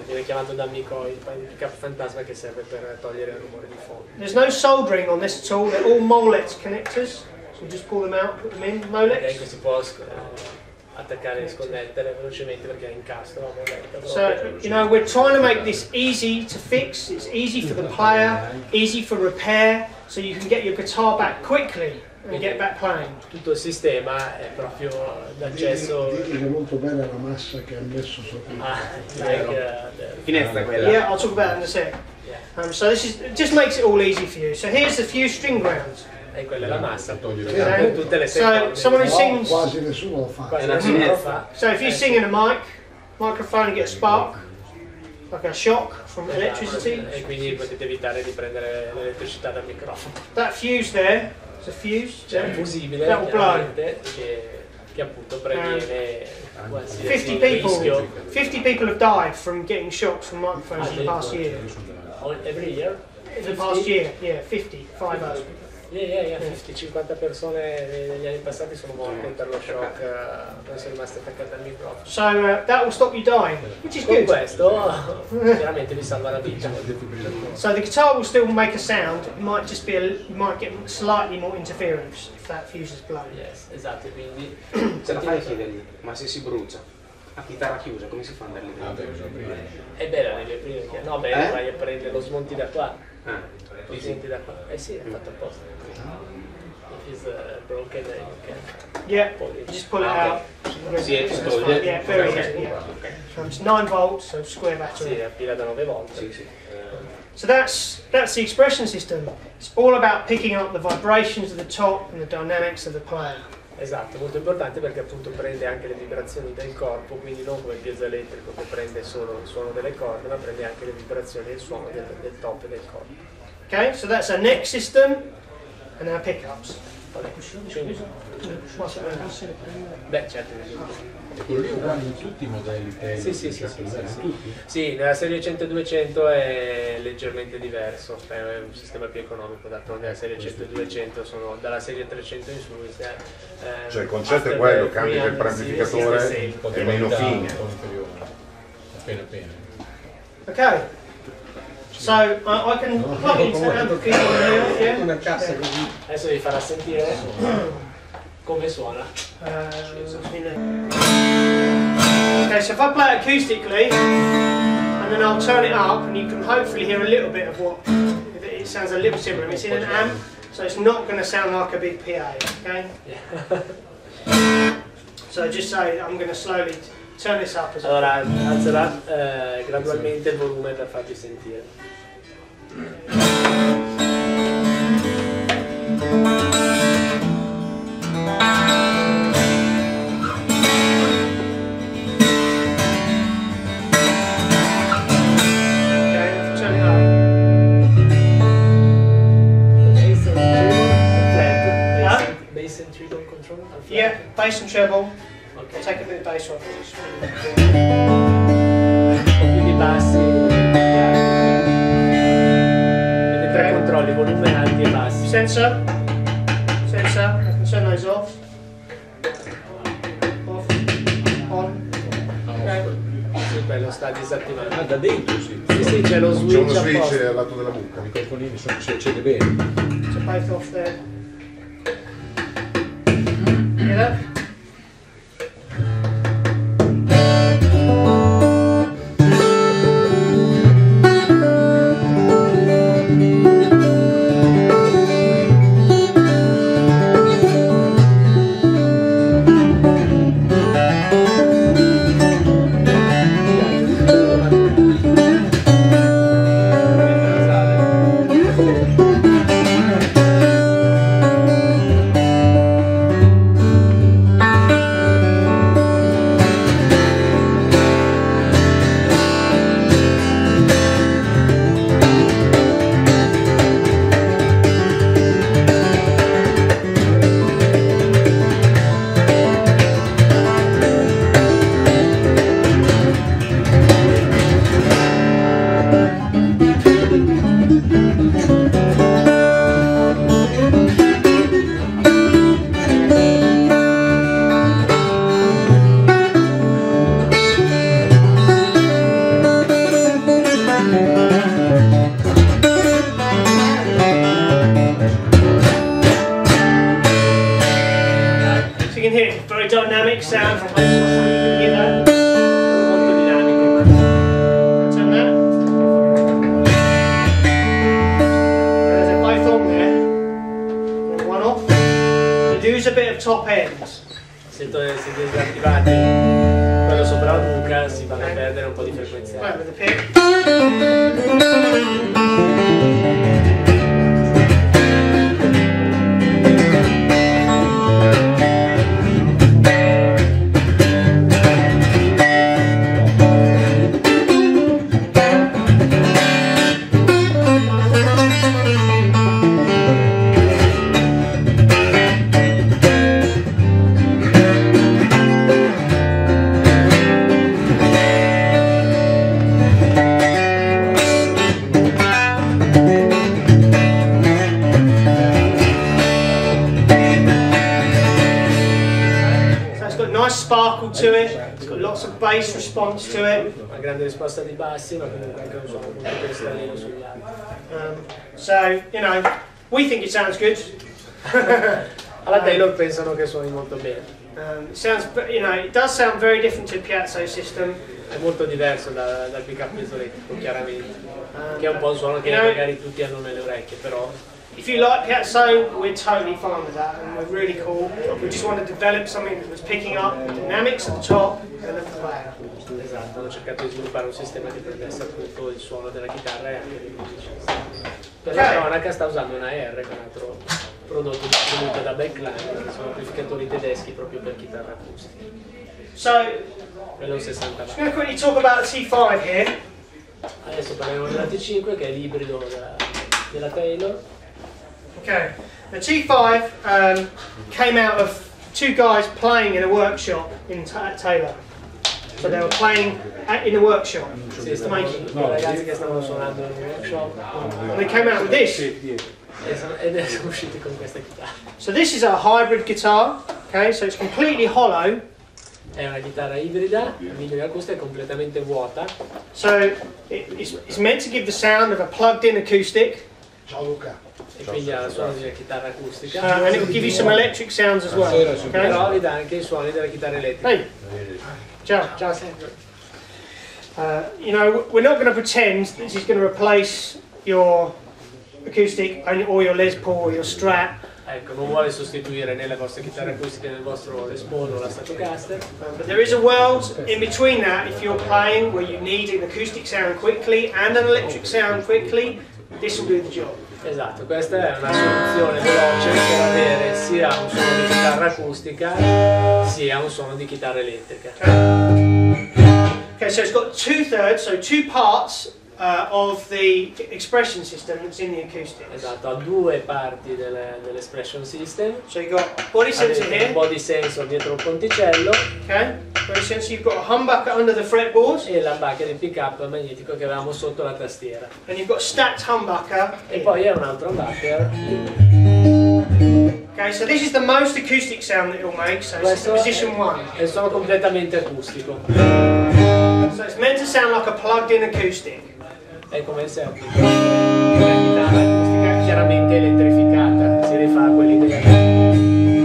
viene chiamato dummy coil, il pick-up fantasma che serve per togliere il rumore di fondo. There's no soldering on this at all. They're all Molex connectors. So just pull them out, put them in. Ok, Molex. che si può attaccare e sconnettere velocemente perché è incastro. So, you know, we're trying to make this easy to fix. It's easy for the player, easy for repair, so you can get your guitar back quickly and get back playing. Tutto il sistema è proprio d'accesso Direi che è molto bella la massa che ha messo sopra. Finestra quella. Yeah, I'll talk about that in a sec. So this is, it just makes it all easy for you. So here's the few string grounds. E quella è la massa, appunto, Okay. tutte le sei So corde. someone who No, sings. quasi nessuno lo fa. Quasi È una nessuno lo finestra. fa. So if you sing in a microphone, you get a spark, like a shock from electricity. E quindi potete evitare di prendere l'elettricità dal microfono. That fuse there, it's a fuse. C'è un fusibile That will blow. chiaramente, che appunto previene qualsiasi 50 rischio. people have died from getting shocks from microphones in the past year. Every year? In the past year, yeah, 50, 50. Yeah, 50 persone negli anni passati sono morte per lo shock, non sono rimaste attaccate al microfono. So that will stop you dying, which is Con good. questo chiaramente vi salva la vita. So the guitar will still make a sound. It might just be you might get slightly more interference if that fuse is blown. Yes, esatto, quindi Se la fai a chiedergli, ma se si brucia, a chitarra chiusa, come si fa ad andare lì? è bella devi aprire. No, beh, vai a prendere, lo smonti da qua. Lo smonti da qua. Eh sì, è fatto apposta. If it's broken, you can Yeah, just pull it out. Sì, That's toglie. fine. Yeah, very easy. Yeah. It's 9 volts, so square battery. Sì, è appila da 9 volte. Sì, sì. So that's the expression system. It's all about picking up the vibrations of the top and the dynamics of the player. Esatto, molto importante perché appunto prende anche le vibrazioni del corpo, quindi non come il piezoelettrico che prende solo il suono delle corde, ma prende anche le vibrazioni e il suono del top e del corpo. Okay, so that's a neck system and our pickups. Quindi, beh, certo. Quello lì è uguale in tutti i modelli tecnici. Sì. Sì, nella serie 100-200 è leggermente diverso, è un sistema più economico, d'altronde la serie 100-200 sono dalla serie 300 in su. Cioè il concetto è quello, cambia il preamplificatore è meno fine. Appena. Okay. So I can plug into an amplifier here. Yeah. Una cassa così. Adesso vi farà sentire come suona. Okay, so if I play it acoustically, and then I'll turn it up, and you can hopefully hear a little bit of what it sounds a little similar. It's in an amp, so it's not going to sound like a big PA. Okay. So just say I'm going to slowly turn this up as well. Allora alzerà gradualmente il volume per farvi sentire. Yeah, bass and treble. Okay. Take a bit of bass off. Un po' più di bassi. Quindi tre controlli, volume alti e bassi. Sensor. Sensor. I can turn those off. Off. On. Okay. Sì, bello, sta disattivando. Ah, da dentro sì. Sì, sì, c'è lo C'è switch uno switch apposta. al lato della buca. I microfonini si accende bene. So both off there. Hear that? Very dynamic sound from both sides. You can hear that. Molto dinamico. Turn that. They're both on there. One off. You lose a bit of top end. Se siete disattivati quello sopra la buca si vanno a perdere un po' di frequenza. Right, with the pick. Nice sparkle to it, it's got lots of bass response to it. Una grande risposta di bassi, ma comunque anche un suono molto cristallino sugli altri. So, you know, we think it sounds good. Alla Taylor pensano che suoni molto bene. It sounds, you know, it does sound very different to the Piazza system. È molto diverso dal pick-up elettrico, chiaramente. Che è un po' un suono che magari tutti hanno nelle orecchie, però... If you like Piazza, we're totally fine with that, and we're really cool. We just want to develop something that was picking up the dynamics at the top and at the back. Esatto, hanno cercato di sviluppare un sistema che prendesse appunto il suono della chitarra e anche dei musicisti. Per la cronaca sta usando una R, che è un altro prodotto distribuito da Backline, che sono amplificatori tedeschi proprio per chitarra acustica. So, Quello è un 60 I'm going to quickly talk about the T5 here. Adesso parliamo della T5, che è l'ibrido della Taylor. Okay, the T5 came out of two guys playing in a workshop at Taylor. So they were playing in a workshop. Sì, due ragazzi che stavano suonando in un workshop And they came out with this. e sono usciti con questa chitarra. So this is a hybrid guitar, okay, so it's completely hollow. È una chitarra ibrida, video acustica, è completamente vuota. So it's meant to give the sound of a plugged in acoustic. Ciao Luca. E quindi ha il suono di una chitarra acustica. And it will give you some electric sounds as well. Okay? Però vi dà anche i suoni della chitarra elettrica. Hey, ciao. Ciao Sergio. You know, we're not going to pretend this is going to replace your acoustic or your Les Paul or your Strat. ecco, non vuole sostituire né le vostre chitarre acustiche né il vostro Les Paul o la Stratocaster. But there is a world in between that if you're playing where you need an acoustic sound quickly and an electric sound quickly, this will do the job. Esatto, questa è una soluzione veloce per avere sia un suono di chitarra acustica sia un suono di chitarra elettrica. Okay, so it's got 2/3, so 2 parts of the expression system that's in the acoustics. Esatto, ha due parti dell'expression system. So you've got body sensor Avete here. un body sensor dietro il ponticello Okay, body sensor. You've got a humbucker under the fretboard, e l'humbucker di pick up magnetico che avevamo sotto la tastiera. and you've got stacked humbucker. E Here. poi è un altro humbucker. Okay, so this is the most acoustic sound that it'll make. So it's position 1. È il suono completamente acustico. So it's meant to sound like a plugged-in acoustic. È come se una chitarra acustica chiaramente elettrificata, si rifà a quelli della.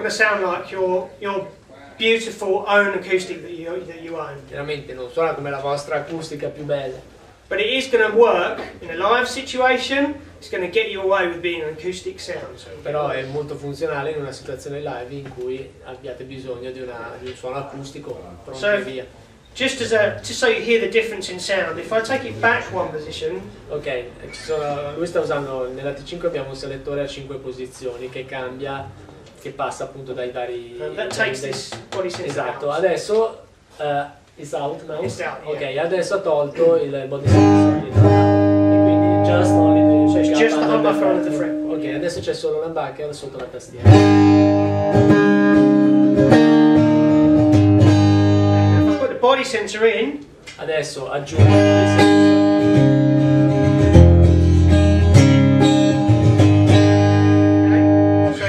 Sound like your beautiful own acoustic that you own. Chiaramente non suona come la vostra acustica più bella, But it is going to work in a live situation. It's going to get you away with being an acoustic sound. So però è molto funzionale in una situazione live in cui abbiate bisogno di un suono acustico pronto e via. just so you hear the difference in sound, if I take it back one position. Ok, lui sta usando, nella T5 abbiamo un selettore a 5 posizioni che cambia, che passa appunto dai vari. That takes this body sensor Esatto, out. adesso it's out now. It's out, yeah. Ok, adesso ha tolto il body sensor e quindi just only So it's just the humbucker under the fret. Ok, adesso c'è solo l'humbucker sotto la tastiera. If I put the body sensor in, Adesso aggiungo il body sensor.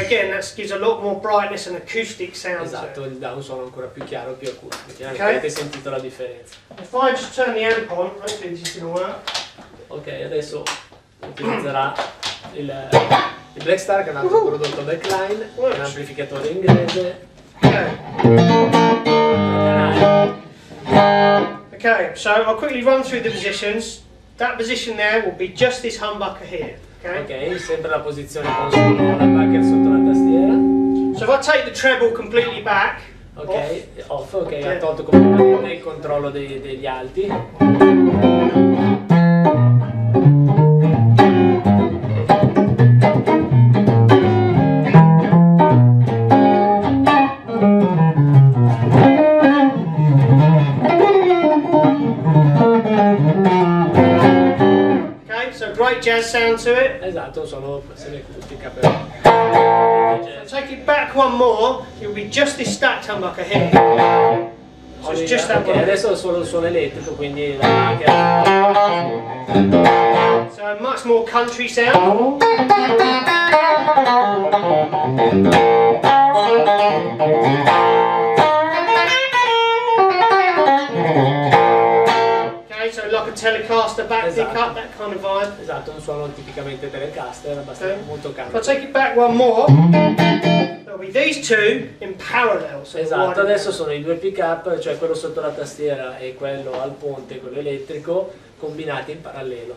again, that gives a lot more brightness and acoustic sound. Esatto, To it. gli dà un suono ancora più chiaro e più acustico. Ok. Avete sentito la differenza. If I just turn the amp on, hopefully this is going to work. Ok, adesso utilizzerà il Black Star, che è un altro prodotto backline, un amplificatore inglese. Okay, so I'll quickly run through the positions. That position there will be just this humbucker here. Okay. Ok, sempre la posizione con l'humbucker sotto la tastiera. So if I take the treble completely back, Ok, off, ok, ha tolto completamente il controllo degli alti. okay, so great jazz sound to it. Esatto, sono semi-acustica però. So take it back one more, it will be just this stacked humbucker here. So it's just that Ok, one. adesso è solo il suono elettrico, quindi l'humbucker. So much more country sound. Okay, so like a Telecaster back pickup, that kind of vibe. Esatto, un suono tipicamente Telecaster, abbastanza molto If I caldo. take it back one more, there'll be these two in parallel. So Esatto, wide- adesso sono i due pick up, cioè quello sotto la tastiera e quello al ponte, quello elettrico, combinati in parallelo.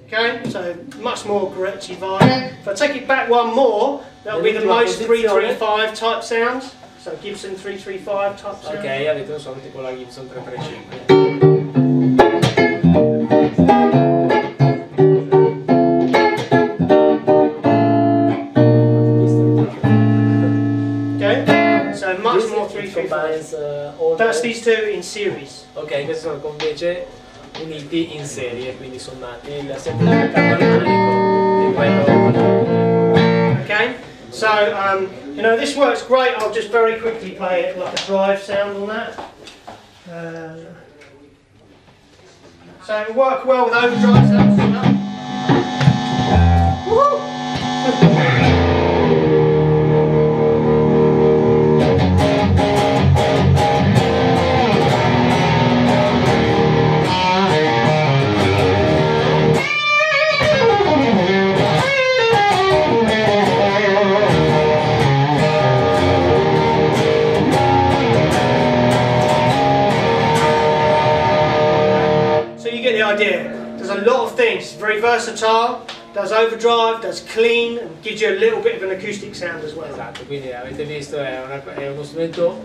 Okay, so much more Gretsch vibe. If I take it back one more, that'll be the most 335 type sounds. So Gibson 335 type sound. Ok, avete un suono tipo la Gibson 335. Okay, so much This more it 335. combines all That's the- these two in series. Ok, questi sono invece uniti in serie, quindi sommati il semplificato aritmetico e quello. Okay, so you know this works great. I'll just very quickly play it like a drive sound on that. So it will work well with overdrive sounds. Woohoo! Idea. There's a lot of things. It's very versatile, does overdrive, does clean, and gives you a little bit of an acoustic sound as well. Esatto, quindi avete visto è uno strumento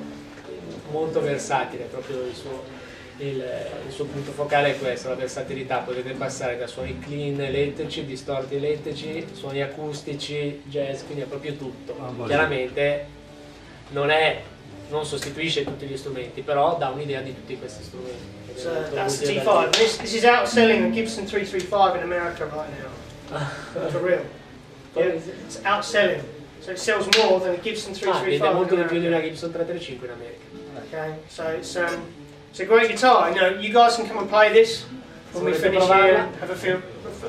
molto versatile, proprio il suo punto focale è questo, la versatilità. Potete passare da suoni clean elettrici, distorti elettrici, suoni acustici, jazz, quindi è proprio tutto. Chiaramente non sostituisce tutti gli strumenti, però dà un'idea di tutti questi strumenti. So that's the T5. This is outselling the Gibson 335 in America right now. For real. Yeah, it's outselling. So it sells more than the Gibson 335. Vende molto di più di una Gibson 335 in America. Okay, so it's a great guitar. You know, you guys can come and play this when we finish here. Have a feel,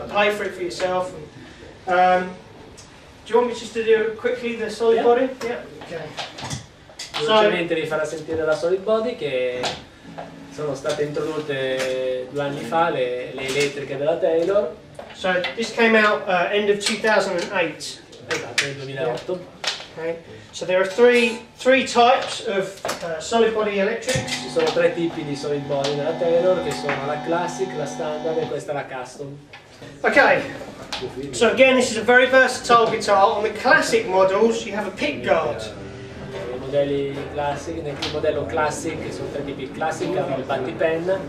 play for it for yourself. And, do you want me just to do quickly the solid body? Yeah. Okay. Velocemente vi farà sentire la solid body, che sono state introdotte 2 anni fa, le elettriche della Taylor. So this came out end of 2008. Esatto, nel 2008. Okay. So there are three types of solid body electrics. Ci sono 3 tipi di solid body della Taylor, che sono la Classic, la Standard e questa la Custom. Okay. So again, this is a very versatile guitar. On the Classic models, you have a pick guard. Nei modelli classic, nel modello Classic sono 3 tipi: Classic hanno il battipenna.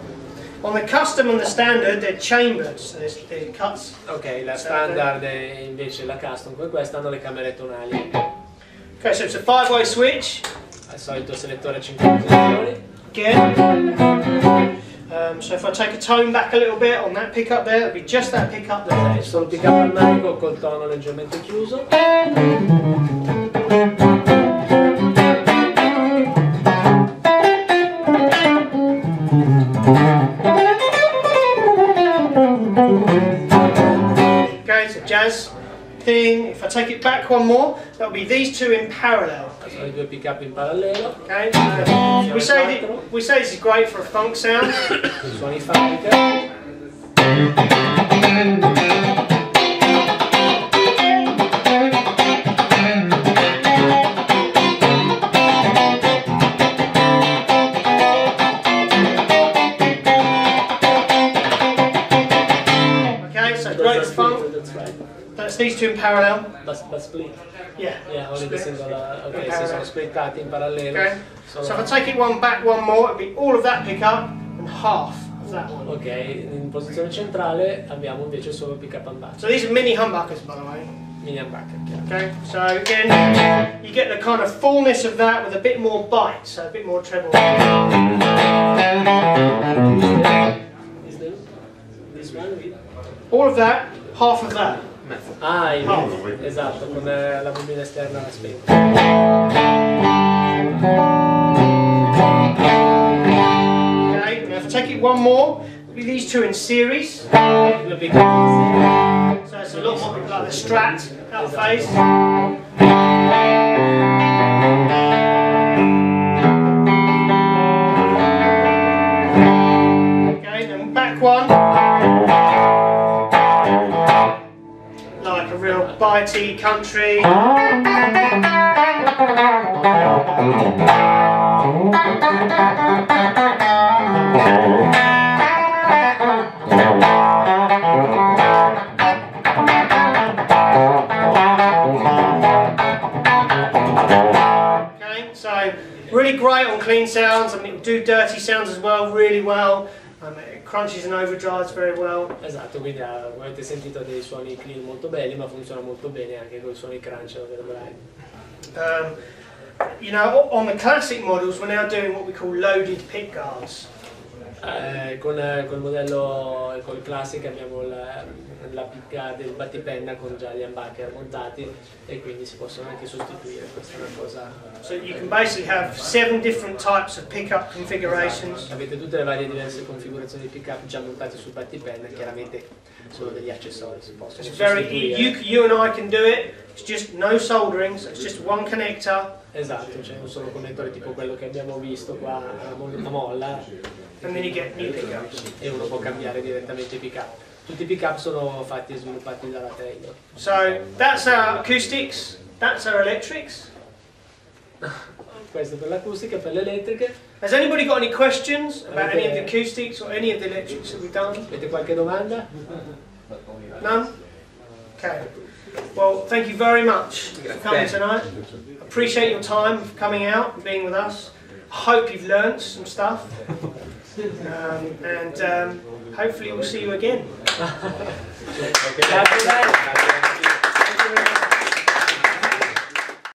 On the Custom and the Standard, they're chambered, so there's the cuts. Ok, la Standard e invece la Custom, come questa, hanno le camere tonali. Okay, so it's a 5-way switch. Al solito selettore 5 posizioni. Again. So if I take a tone back a little bit on that pickup there, it'll be just that pickup there. Solo pick up al manico col tono leggermente chiuso. Okay, it's a jazz thing. If I take it back one more, that'll be these two in parallel. Sono i 2 pick up in parallelo. Okay, we say this is great for a funk sound. Suoni funk. Great funk. That's these two in parallel. But split. Yeah. Yeah, only the single. Okay, si sono splittati in parallelo. Okay. So if I take it one back one more, it'll be all of that pickup and half of that one. Ok, in posizione centrale abbiamo invece solo pick up and back. So these are mini humbuckers, by the way. Mini humbucker. Okay. So again, you get the kind of fullness of that with a bit more bite, so a bit more treble. This one. All of that, half of that. Ah, esatto, con la bobina esterna spenta. Okay, now if I take it one more, it'll be these two in series. So it's a lot more like the Strat out of phase. Okay, then back one. Like a real bitey country. Okay, so really great on clean sounds. I mean, it do dirty sounds as well, really well. It crunches and overdrives very well. Esatto, quindi avete sentito dei suoni clean molto belli, ma funziona molto bene anche con i suoni crunch o You know, on the classic models, we're now doing what we call loaded pick guards. Col modello, col Classic abbiamo la picca del battipenna con già gli humbucker montati e quindi si possono anche sostituire, questa è una cosa. So you can basically have 7 different types of pickup configurations. Avete tutte le varie diverse configurazioni di pickup già montate sul battipenna, chiaramente sono degli accessori, si possono It's very sostituire. you and I can do it. It's just no soldering, so it's just one connector. Esatto, c'è un solo connettore tipo quello che abbiamo visto qua a molla And then you get new pickups. e uno può cambiare direttamente i pickup. Tutti i pickup sono fatti e sviluppati dalla Taylor. So that's our acoustics, that's our electrics. Questo per l'acustica, per le elettriche. Has anybody got any questions about any of the acoustics or any of the electrics that we've done? Avete qualche domanda? None? Okay. Well, thank you very much for coming tonight. Appreciate your time for coming out and being with us. Hope you've learnt some stuff. And hopefully we'll see you again. Grazie.